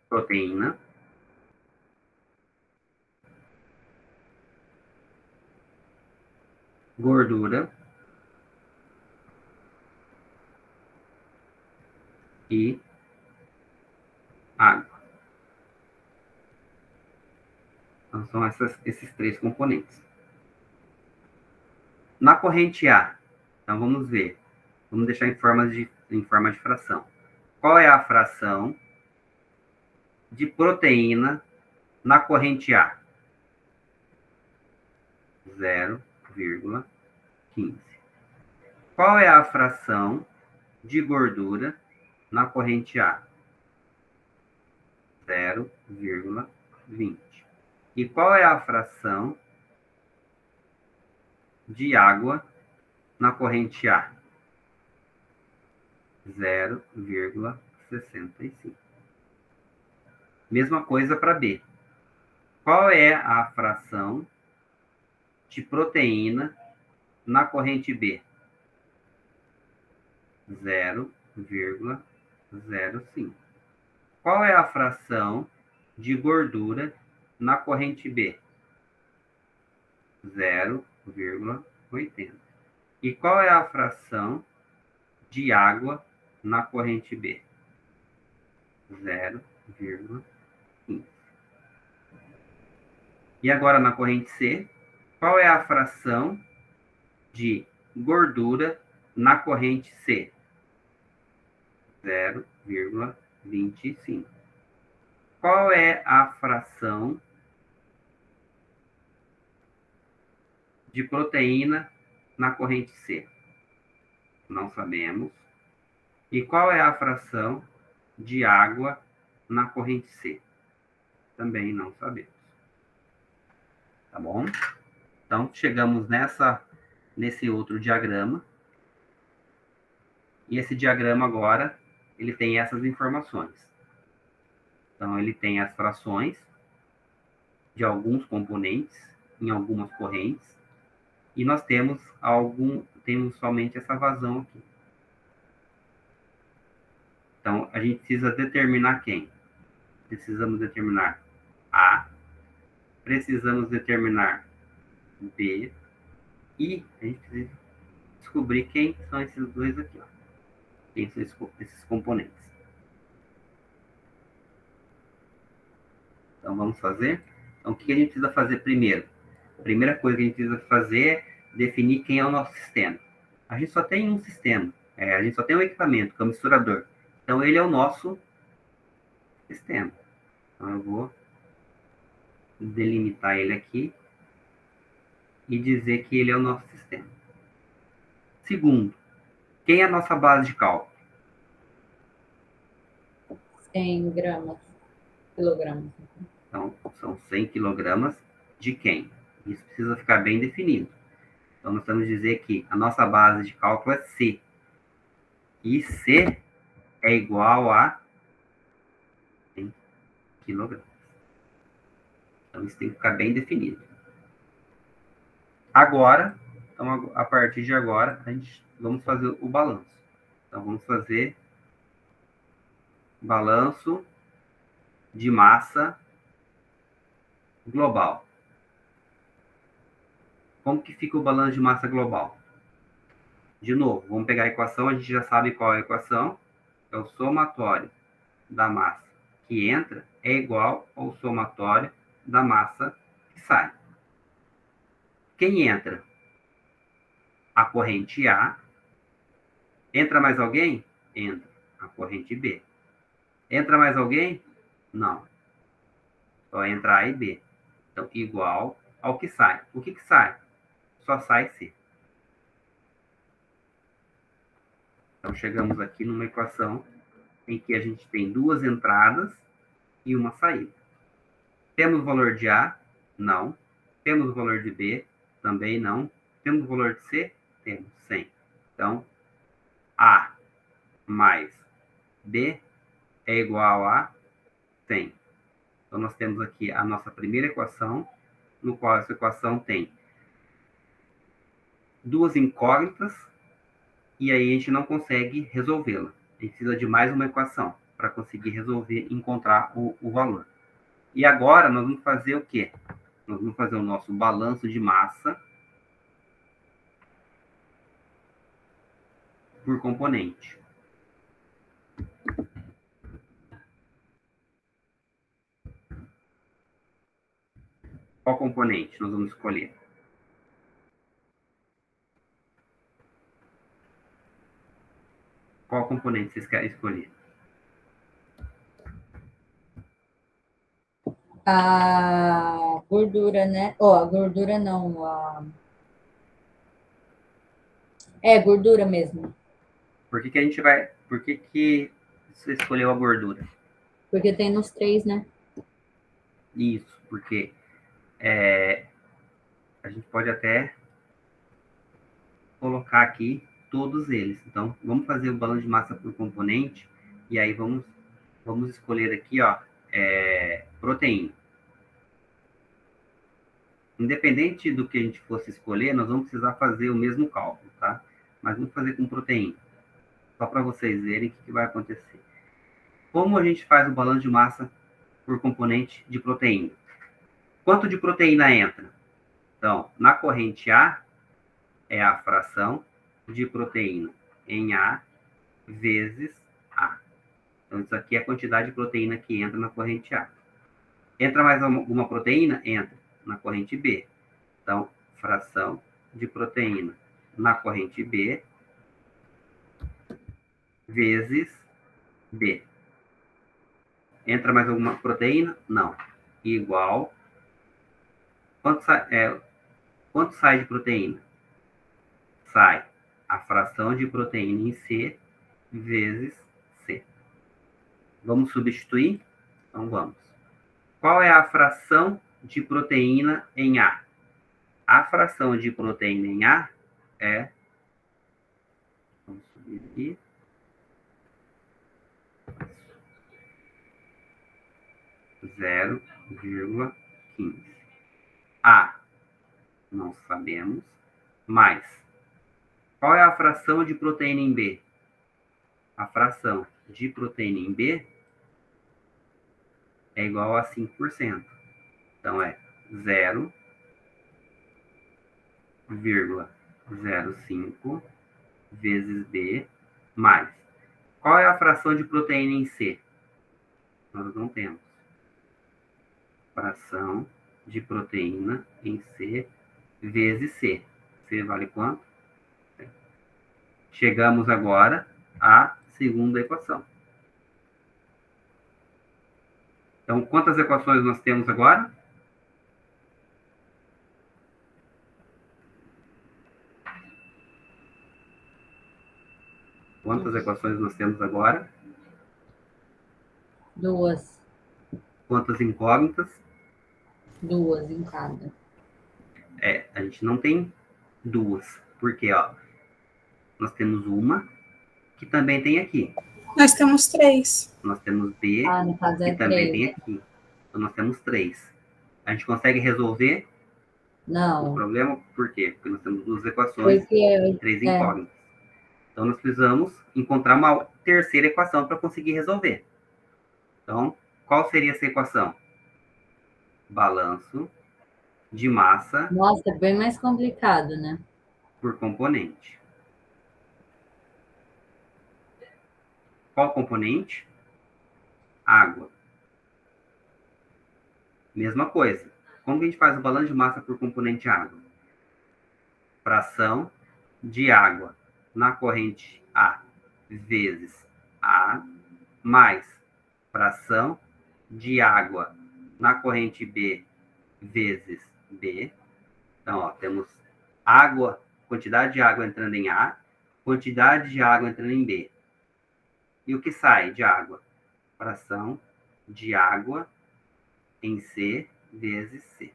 proteína, gordura e água. Então, são esses 3 componentes. Na corrente A, então vamos ver. Vamos deixar em forma de fração. Qual é a fração de proteína na corrente A? 0,15. Qual é a fração de gordura na corrente A? 0,20. E qual é a fração de água na corrente A? 0,65. Mesma coisa para B. Qual é a fração de proteína na corrente B? 0,05. Qual é a fração de gordura na corrente B? 0,80. E qual é a fração de água na corrente B? 0,15. E agora na corrente C, qual é a fração de gordura na corrente C? 0,25. Qual é a fração de proteína na corrente C? Não sabemos. E qual é a fração de água na corrente C? Também não sabemos. Tá bom? Então, chegamos nesse outro diagrama. E esse diagrama agora, ele tem essas informações. Então, ele tem as frações de alguns componentes em algumas correntes. E nós temos somente essa vazão aqui. Então, a gente precisa determinar quem? Precisamos determinar A, precisamos determinar B, e a gente precisa descobrir quem são esses dois aqui, ó. Quem são esses componentes. Então, vamos fazer. Então, o que a gente precisa fazer primeiro? A primeira coisa que a gente precisa fazer é definir quem é o nosso sistema. A gente só tem um sistema. A gente só tem um equipamento, que é o misturador. Então, ele é o nosso sistema. Então, eu vou delimitar ele aqui e dizer que ele é o nosso sistema. Segundo, quem é a nossa base de cálculo? 100 quilogramas. Então, são 100 quilogramas de quem? Isso precisa ficar bem definido. Então, nós vamos dizer que a nossa base de cálculo é C. E C é igual a 100 quilogramas. Então, isso tem que ficar bem definido. Agora, então, a partir de agora, vamos fazer o balanço. Então, vamos fazer balanço de massa global. Como que fica o balanço de massa global? De novo, vamos pegar a equação, a gente já sabe qual é a equação. É o somatório da massa que entra é igual ao somatório da massa que sai. Quem entra? A corrente A. Entra mais alguém? Entra. A corrente B. Entra mais alguém? Não. Só entra A e B. Então, igual ao que sai. O que sai? Só sai C. Então, chegamos aqui numa equação em que a gente tem duas entradas e uma saída. Temos o valor de A? Não. Temos o valor de B? Também não. Temos o valor de C? Temos, 100. Então, A mais B é igual a 100. Então, nós temos aqui a nossa primeira equação, no qual essa equação tem duas incógnitas, e aí a gente não consegue resolvê-la. A gente precisa de mais uma equação para conseguir resolver e encontrar o valor. E agora nós vamos fazer o quê? Nós vamos fazer o nosso balanço de massa por componente. Qual componente nós vamos escolher? Qual componente vocês querem escolher? A gordura, né? A gordura não. Gordura mesmo. Por que você escolheu a gordura? Porque tem nos 3, né? Isso, porque a gente pode até colocar aqui todos eles. Então, vamos fazer o balanço de massa por componente, e aí vamos escolher aqui, ó, proteína. Independente do que a gente fosse escolher, nós vamos precisar fazer o mesmo cálculo, tá? Mas vamos fazer com proteína, só para vocês verem o que vai acontecer. Como a gente faz o balanço de massa por componente de proteína? Quanto de proteína entra? Então, na corrente A, é a fração de proteína em A vezes A. Então, isso aqui é a quantidade de proteína que entra na corrente A. Entra mais alguma proteína? Entra na corrente B. Então, fração de proteína na corrente B vezes B. Entra mais alguma proteína? Não. Igual. Quanto sai de proteína? Sai a fração de proteína em C vezes C. Vamos substituir? Então, vamos. Qual é a fração de proteína em A? A fração de proteína em A é, vamos subir aqui, zero vírgula 15. A, não sabemos, mais. Qual é a fração de proteína em B? A fração de proteína em B é igual a 5%. Então, é 0,05 vezes B mais. Qual é a fração de proteína em C? Nós não temos. Fração de proteína em C vezes C. C vale quanto? Chegamos agora à segunda equação. Então, quantas equações nós temos agora? Quantas equações nós temos agora? 2. Quantas incógnitas? 2 em cada. A gente não tem 2. Porque, ó, nós temos uma que também tem aqui. Nós temos 3. Nós temos B, no caso que é também 3. tem aqui. Então, nós temos 3. A gente consegue resolver o Não. problema? Por quê? Porque nós temos 2 equações Porque e 3 incógnitas. Então, nós precisamos encontrar uma terceira equação para conseguir resolver. Então, qual seria essa equação? Balanço de massa Nossa, é bem mais complicado, né? por componente. Qual componente? Água. Mesma coisa. Como que a gente faz o balanço de massa por componente água? Fração de água na corrente A vezes A mais fração de água na corrente B vezes B. Então, ó, temos água, quantidade de água entrando em A, quantidade de água entrando em B. E o que sai de água? Fração de água em C vezes C.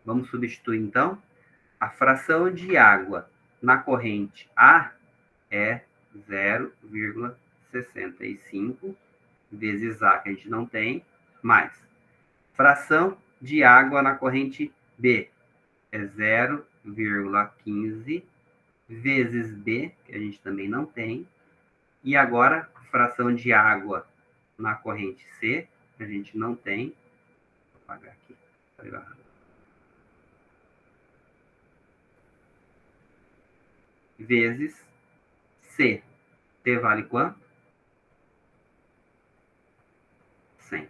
Vamos substituir, então? A fração de água na corrente A é 0,65 vezes A, que a gente não tem, mais. Fração de água na corrente B é 0,15 vezes B, que a gente também não tem. E agora, fração de água na corrente C, que a gente não tem. Vou apagar aqui. Vezes C. C vale quanto? 100.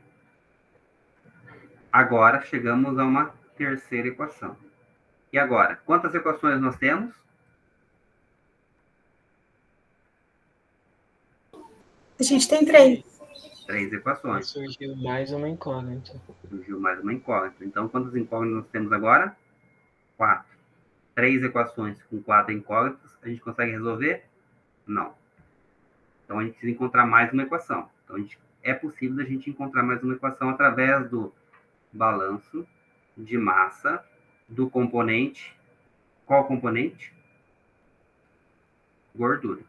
Agora, chegamos a uma terceira equação. E agora, quantas equações nós temos? A gente tem 3. 3 equações. Surgiu mais uma incógnita. Surgiu mais uma incógnita. Então, quantas incógnitas nós temos agora? 4. 3 equações com 4 incógnitas. A gente consegue resolver? Não. Então, a gente precisa encontrar mais uma equação. Então, é possível a gente encontrar mais uma equação através do balanço de massa do componente. Qual componente? Gordura.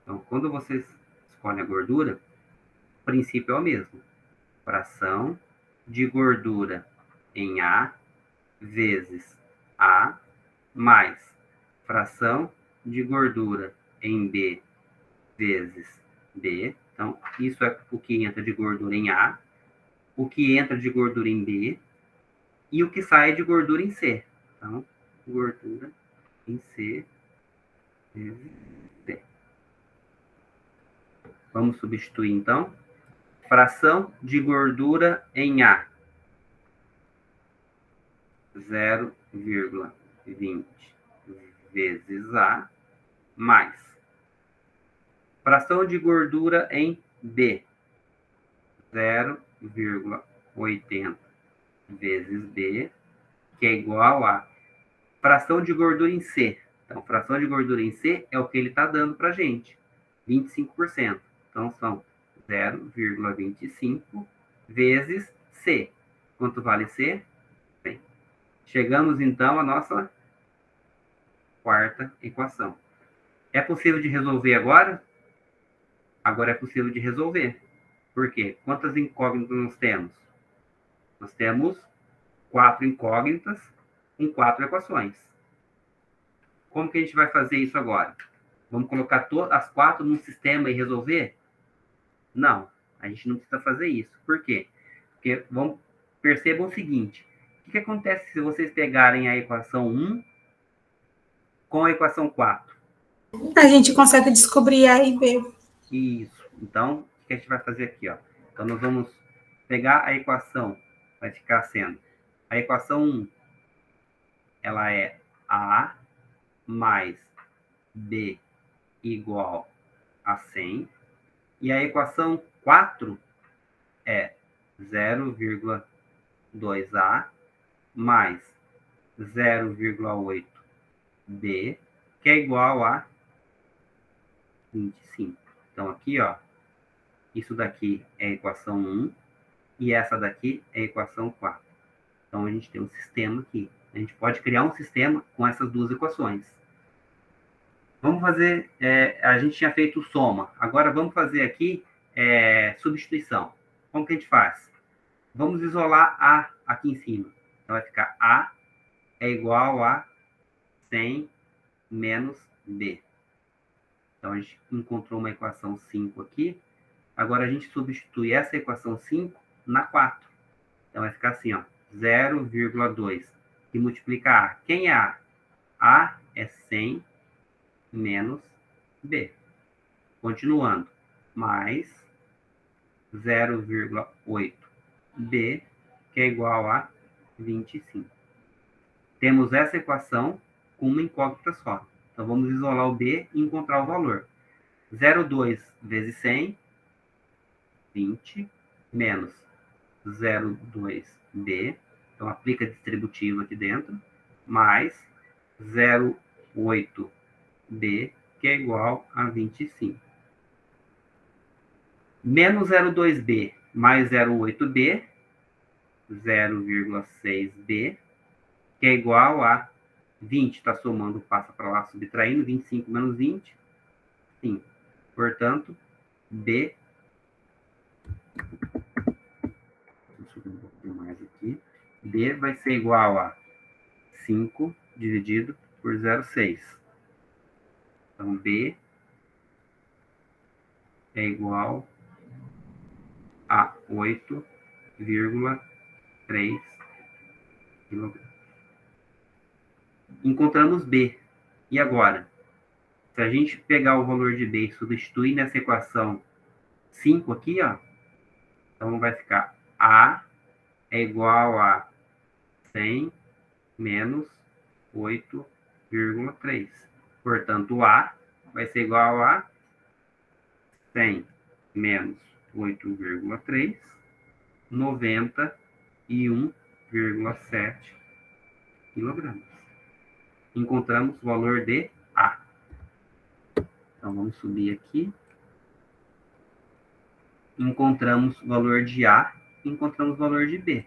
Então, quando você escolhe a gordura, o princípio é o mesmo. Fração de gordura em A vezes A mais fração de gordura em B vezes B. Então, isso é o que entra de gordura em A, o que entra de gordura em B e o que sai de gordura em C. Então, gordura em C vezes B. Vamos substituir, então. Fração de gordura em A. 0,20 vezes A mais. Fração de gordura em B. 0,80 vezes B, que é igual a fração de gordura em C. Então, fração de gordura em C é o que ele está dando para a gente, 25%. Então, são 0,25 vezes C. Quanto vale C? Chegamos, então, à nossa quarta equação. É possível de resolver agora? Agora é possível de resolver. Por quê? Quantas incógnitas nós temos? Nós temos 4 incógnitas com 4 equações. Como que a gente vai fazer isso agora? Vamos colocar todas as 4 num sistema e resolver? Não, a gente não precisa fazer isso. Por quê? Porque percebam o seguinte, o que acontece se vocês pegarem a equação 1 com a equação 4? A gente consegue descobrir A e B. Isso. Então, o que a gente vai fazer aqui? Ó? Então, nós vamos pegar a equação, vai ficar sendo, a equação 1, ela é A mais B igual a 100, e a equação 4 é 0,2A mais 0,8B, que é igual a 25. Então, aqui, ó, isso daqui é a equação 1 e essa daqui é a equação 4. Então, a gente tem um sistema aqui. A gente pode criar um sistema com essas duas equações. Vamos fazer... a gente tinha feito soma. Agora, vamos fazer aqui substituição. Como que a gente faz? Vamos isolar A aqui em cima. Então, vai ficar A é igual a 100 menos B. Então, a gente encontrou uma equação 5 aqui. Agora, a gente substitui essa equação 5 na 4. Então, vai ficar assim, ó, 0,2, que multiplica A. Quem é A? A é 100 menos B. Continuando, mais 0,8B, que é igual a 25. Temos essa equação com uma incógnita só. Então, vamos isolar o B e encontrar o valor. 0,2 vezes 100, 20, menos 0,2B, então aplica distributivo aqui dentro, mais 0,8B, que é igual a 25. Menos 0,2B mais 0,8B, 0,6B, que é igual a 20, está somando, passa para lá, subtraindo, 25 menos 20, 5. Portanto, B, vou subir um pouquinho mais aqui, B vai ser igual a 5 dividido por 0,6. Então, B é igual a 8,3 kg. Encontramos B. E agora? Se a gente pegar o valor de B e substituir nessa equação 5 aqui, ó, então vai ficar A é igual a 100 menos 8,3. Portanto, A vai ser igual a 100 menos 8,3, 91,7 quilogramas. Encontramos o valor de A. Então, vamos subir aqui. Encontramos o valor de A, encontramos o valor de B.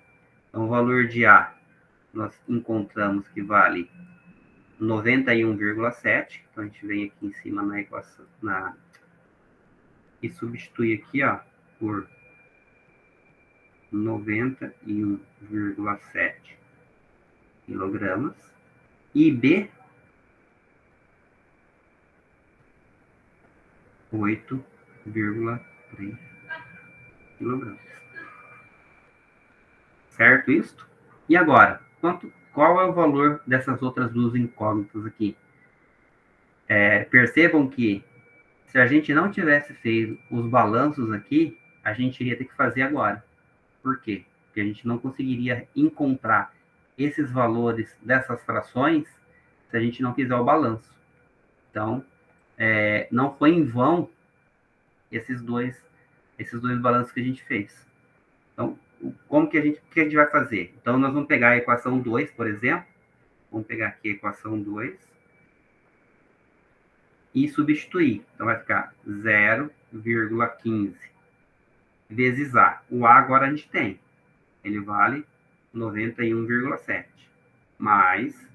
Então, o valor de A, nós encontramos que vale 91,7. Então, a gente vem aqui em cima na equação, e substitui aqui, ó, por 91,7 quilogramas. E B, 8,3 quilogramas. Certo isto? E agora, qual é o valor dessas outras duas incógnitas aqui? Percebam que se a gente não tivesse feito os balanços aqui, a gente iria ter que fazer agora. Por quê? Porque a gente não conseguiria encontrar esses valores dessas frações se a gente não fizer o balanço. Então, não foi em vão esses dois balanços que a gente fez. Então, o que a gente vai fazer? Então, nós vamos pegar a equação 2, por exemplo. Vamos pegar aqui a equação 2 e substituir. Então, vai ficar 0,15 vezes A. O A agora a gente tem. Ele vale 91,7. mais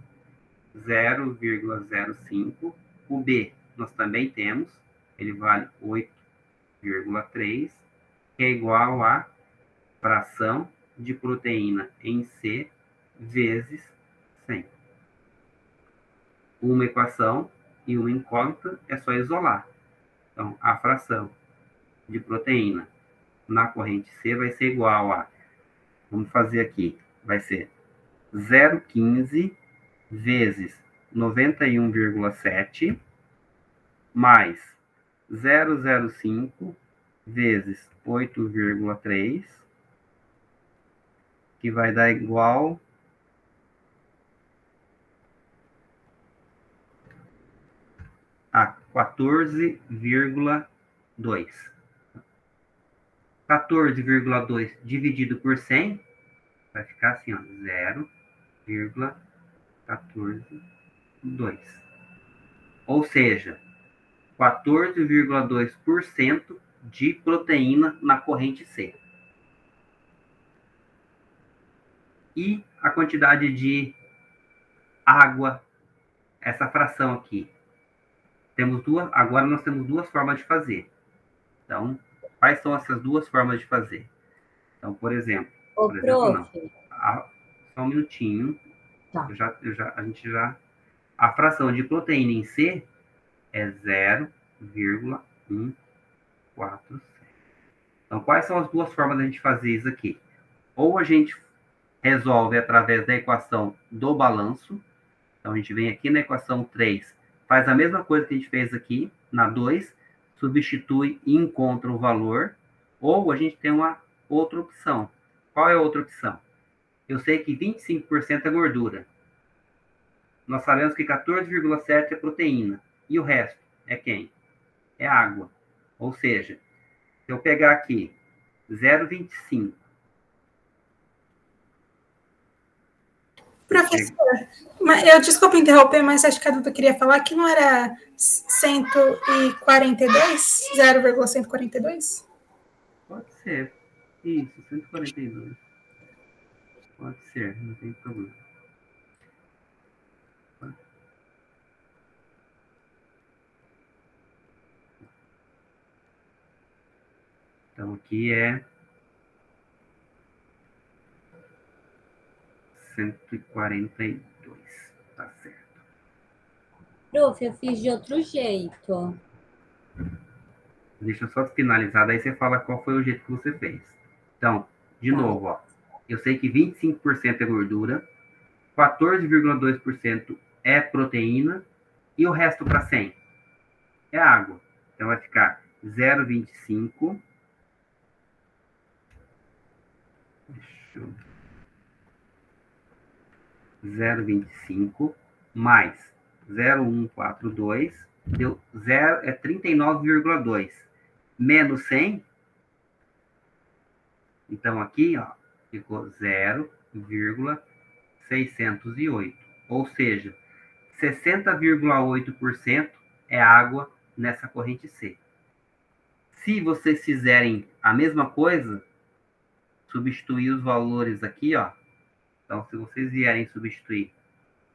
0,05. O B nós também temos, ele vale 8,3, que é igual a fração de proteína em C vezes 100. Uma equação e uma incógnita é só isolar. Então, a fração de proteína na corrente C vai ser igual a, vamos fazer aqui, vai ser 0,15 vezes 91,7 mais 0,05 vezes 8,3, que vai dar igual a 14,2. 14,2 dividido por 100 vai ficar assim, ó, 0,142. Ou seja, 14,2% de proteína na corrente C. E a quantidade de água, essa fração aqui. Agora nós temos duas formas de fazer. Então, quais são essas duas formas de fazer? Então, por exemplo, não. Só um minutinho. Tá. A fração de proteína em C é 0,147. Então, quais são as duas formas de a gente fazer isso aqui? Ou a gente resolve através da equação do balanço. Então, a gente vem aqui na equação 3, faz a mesma coisa que a gente fez aqui na 2, substitui e encontra o valor. Ou a gente tem uma outra opção. Qual é a outra opção? Eu sei que 25% é gordura. Nós sabemos que 14,7% é proteína. E o resto é quem? É água. Ou seja, se eu pegar aqui 0,25. Professor, eu desculpa interromper, mas acho que a Duda queria falar que não era 142? 0,142? Pode ser. Isso, 142. Pode ser, não tem problema. Então, aqui é 142. Tá certo. Prof, eu fiz de outro jeito. Deixa eu só finalizar, daí você fala qual foi o jeito que você fez. Então, de novo, ó. Eu sei que 25% é gordura, 14,2% é proteína e o resto para 100 é água. Então, vai ficar 0,25. 0,25 mais 0,142 deu 39,2 menos 100. Então aqui, ó, ficou 0,608. Ou seja, 60,8% é água nessa corrente C. Se vocês fizerem a mesma coisa, substituir os valores aqui, ó. Então, se vocês vierem substituir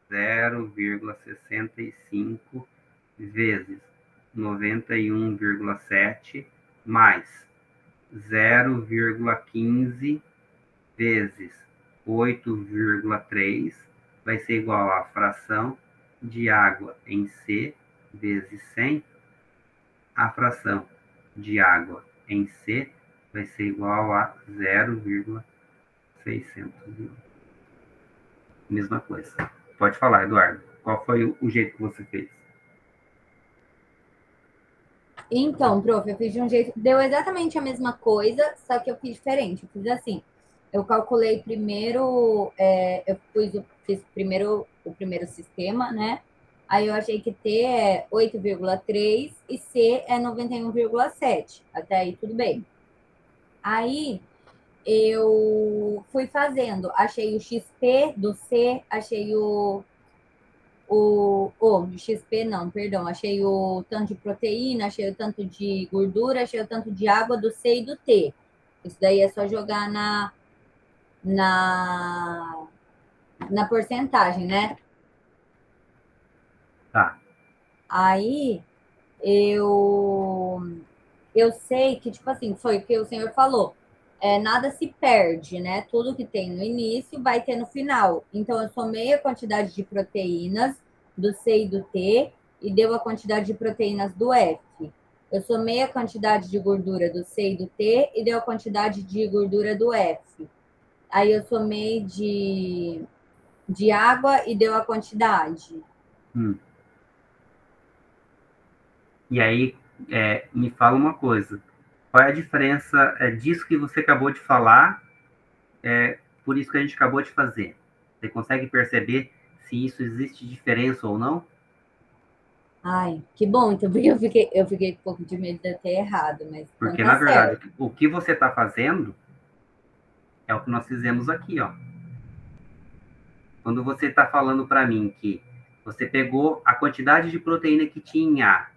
0,65 vezes 91,7 mais 0,15 vezes 8,3 vai ser igual a fração de água em C vezes 100. A fração de água em C vai ser igual a 0,608. Mesma coisa. Pode falar, Eduardo. Qual foi o jeito que você fez? Então, prof, eu fiz de um jeito... Deu exatamente a mesma coisa, só que eu fiz diferente. Eu fiz assim. Eu calculei primeiro... fiz primeiro o primeiro sistema, né? Aí eu achei que T é 8,3 e C é 91,7. Até aí tudo bem. Aí eu fui fazendo, achei o XP do C, achei XP não, perdão, achei o tanto de proteína, achei o tanto de gordura, achei o tanto de água do C e do T. Isso daí é só jogar na porcentagem, né? Tá. Aí eu sei que, tipo assim, foi o que o senhor falou. Nada se perde, né? Tudo que tem no início vai ter no final. Então, eu somei a quantidade de proteínas do C e do T e deu a quantidade de proteínas do F. Eu somei a quantidade de gordura do C e do T e deu a quantidade de gordura do F. Aí eu somei de água e deu a quantidade. E aí, me fala uma coisa. Qual é a diferença disso que você acabou de falar, por isso que a gente acabou de fazer? Você consegue perceber se isso existe diferença ou não? Ai, que bom, então, porque eu fiquei com um pouco de medo de eu ter errado, mas então Porque, tá na verdade, certo. o que você está fazendo é o que nós fizemos aqui, ó. Quando você está falando para mim que você pegou a quantidade de proteína que tinha em A,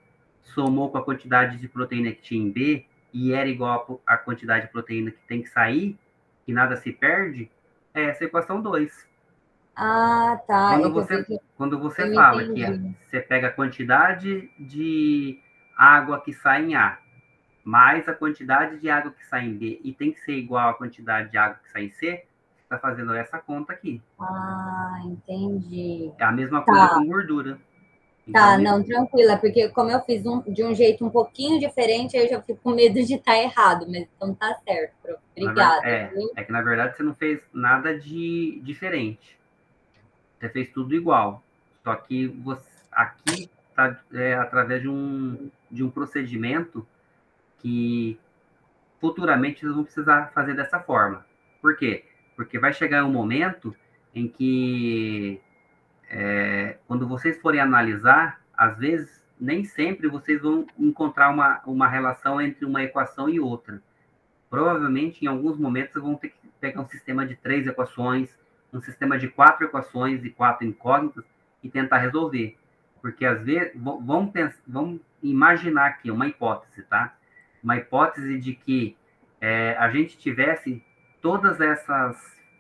somou com a quantidade de proteína que tinha em B, e era igual à quantidade de proteína que tem que sair, que nada se perde, é essa equação 2. Ah, tá. É Quando que você, quando você eu não fala que entendi. você pega a quantidade de água que sai em A, mais a quantidade de água que sai em B, e tem que ser igual à quantidade de água que sai em C, você está fazendo essa conta aqui. Ah, entendi. É a mesma coisa Tá, com gordura. Então, tá, não, tranquila, porque como eu fiz de um jeito um pouquinho diferente, aí eu já fico com medo de estar errado, mas então tá certo, prof. Obrigada, viu? é que na verdade você não fez nada de diferente. Você fez tudo igual. Só que você, aqui está através de um procedimento que futuramente vocês vão precisar fazer dessa forma. Por quê? Porque vai chegar um momento em que, quando vocês forem analisar, às vezes, nem sempre vocês vão encontrar uma relação entre uma equação e outra. Provavelmente, em alguns momentos, vocês vão ter que pegar um sistema de 3 equações, um sistema de 4 equações e 4 incógnitas e tentar resolver. Porque, às vezes, vamos imaginar aqui uma hipótese, tá? Uma hipótese de que a gente tivesse todas essas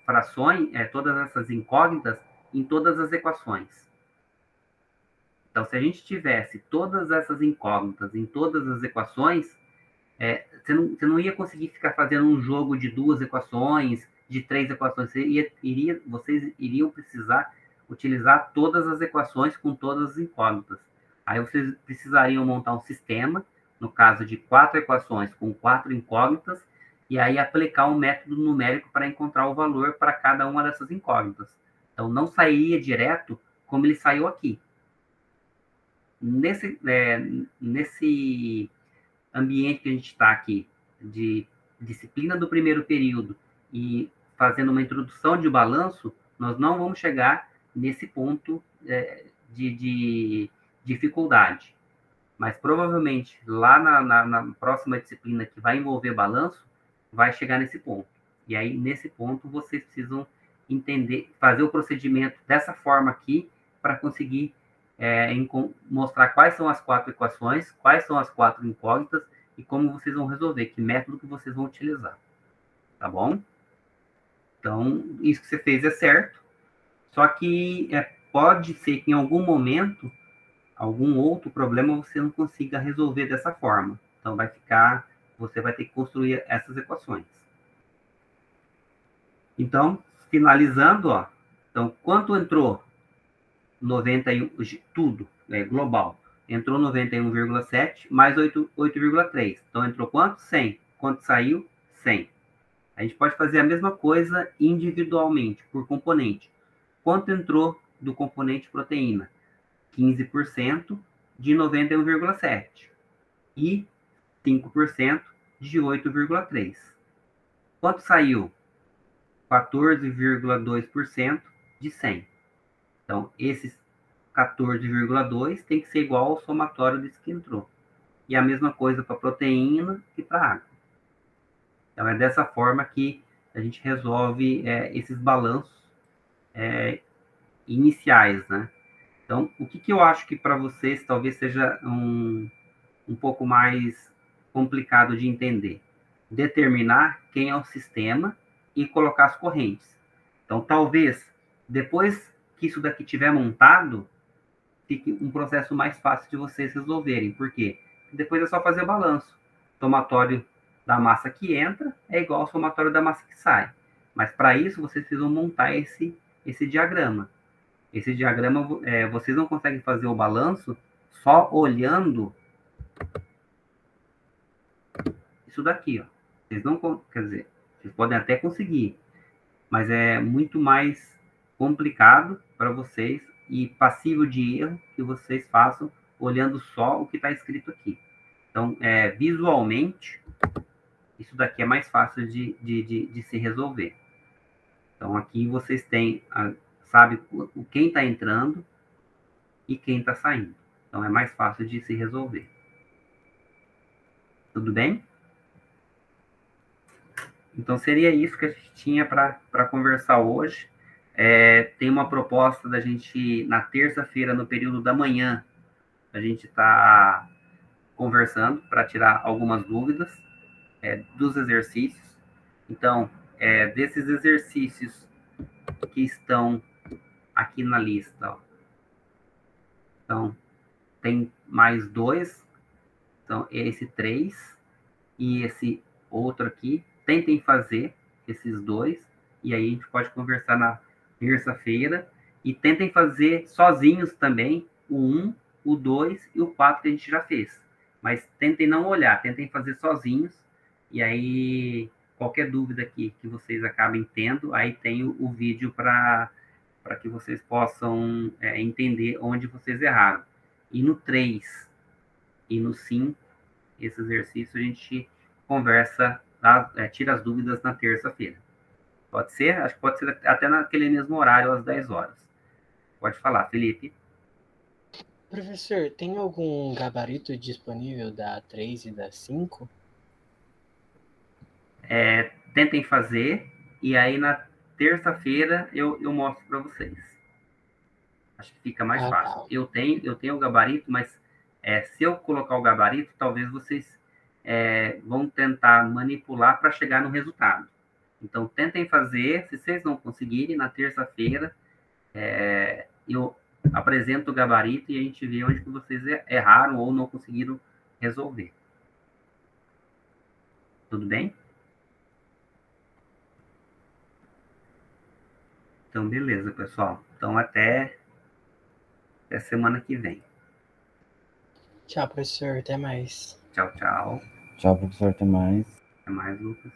frações, todas essas incógnitas em todas as equações. Então, se a gente tivesse todas essas incógnitas em todas as equações, você não ia conseguir ficar fazendo um jogo de 2 equações, de 3 equações. Vocês iriam precisar utilizar todas as equações com todas as incógnitas. Aí vocês precisariam montar um sistema, no caso de 4 equações com 4 incógnitas, e aí aplicar um método numérico para encontrar o valor para cada uma dessas incógnitas. Então, não sairia direto como ele saiu aqui. Nesse ambiente que a gente está aqui, de disciplina do primeiro período e fazendo uma introdução de balanço, nós não vamos chegar nesse ponto de dificuldade. Mas provavelmente lá na próxima disciplina que vai envolver balanço, vai chegar nesse ponto. E aí, nesse ponto, vocês precisam entender, fazer o procedimento dessa forma aqui, para conseguir mostrar quais são as 4 equações, quais são as 4 incógnitas e como vocês vão resolver, que método que vocês vão utilizar. Tá bom? Então, isso que você fez é certo, só que pode ser que em algum momento, algum outro problema você não consiga resolver dessa forma. Então, você vai ter que construir essas equações. Então, finalizando, ó, então, quanto entrou? 91, tudo, global. Entrou 91,7 mais 8,3. Então, entrou quanto? 100. Quanto saiu? 100. A gente pode fazer a mesma coisa individualmente, por componente. Quanto entrou do componente proteína? 15% de 91,7. E 5% de 8,3. Quanto saiu? 14,2% de 100. Então, esses 14,2 tem que ser igual ao somatório desse que entrou. E a mesma coisa para proteína e para água. Então, é dessa forma que a gente resolve esses balanços iniciais, né? Então, o que eu acho que para vocês talvez seja um pouco mais complicado de entender? Determinar quem é o sistema e colocar as correntes. Então, talvez Depois que isso daqui tiver montado, fique um processo mais fácil de vocês resolverem. Por quê? Depois é só fazer o balanço. Somatório da massa que entra é igual ao somatório da massa que sai. Mas para isso, vocês precisam montar esse diagrama. Esse diagrama, vocês não conseguem fazer o balanço só olhando isso daqui, ó. Vocês não, quer dizer, vocês podem até conseguir, mas é muito mais complicado para vocês e passível de erro que vocês façam olhando só o que está escrito aqui. Então, visualmente, isso daqui é mais fácil de se resolver. Então, aqui vocês têm, sabe, quem está entrando e quem está saindo. Então, é mais fácil de se resolver. Tudo bem? Então, seria isso que a gente tinha para conversar hoje. Tem uma proposta da gente, na terça-feira, no período da manhã, a gente está conversando para tirar algumas dúvidas dos exercícios. Então, desses exercícios que estão aqui na lista, ó. Então, tem mais 2, então esse 3 e esse outro aqui. Tentem fazer esses 2, e aí a gente pode conversar na terça-feira, e tentem fazer sozinhos também o 1, o 2 e o 4 que a gente já fez. Mas tentem não olhar, tentem fazer sozinhos, e aí qualquer dúvida que vocês acabem tendo, aí tem o vídeo para que vocês possam entender onde vocês erraram. E no 3 e no 5, esse exercício a gente conversa, tira as dúvidas na terça-feira. Pode ser? Acho que pode ser até naquele mesmo horário, às 10 horas. Pode falar, Felipe. Professor, tem algum gabarito disponível da 3 e da 5? Tentem fazer, e aí na terça-feira eu mostro para vocês. Acho que fica mais fácil. Tá. Eu tenho o gabarito, mas se eu colocar o gabarito, talvez vocês vão tentar manipular para chegar no resultado. Então, tentem fazer. Se vocês não conseguirem, na terça-feira, eu apresento o gabarito e a gente vê onde que vocês erraram ou não conseguiram resolver. Tudo bem? Então, beleza, pessoal. Então, até semana que vem. Tchau, professor. Até mais. Tchau, tchau. Tchau, professor. Até mais. Até mais, Lucas.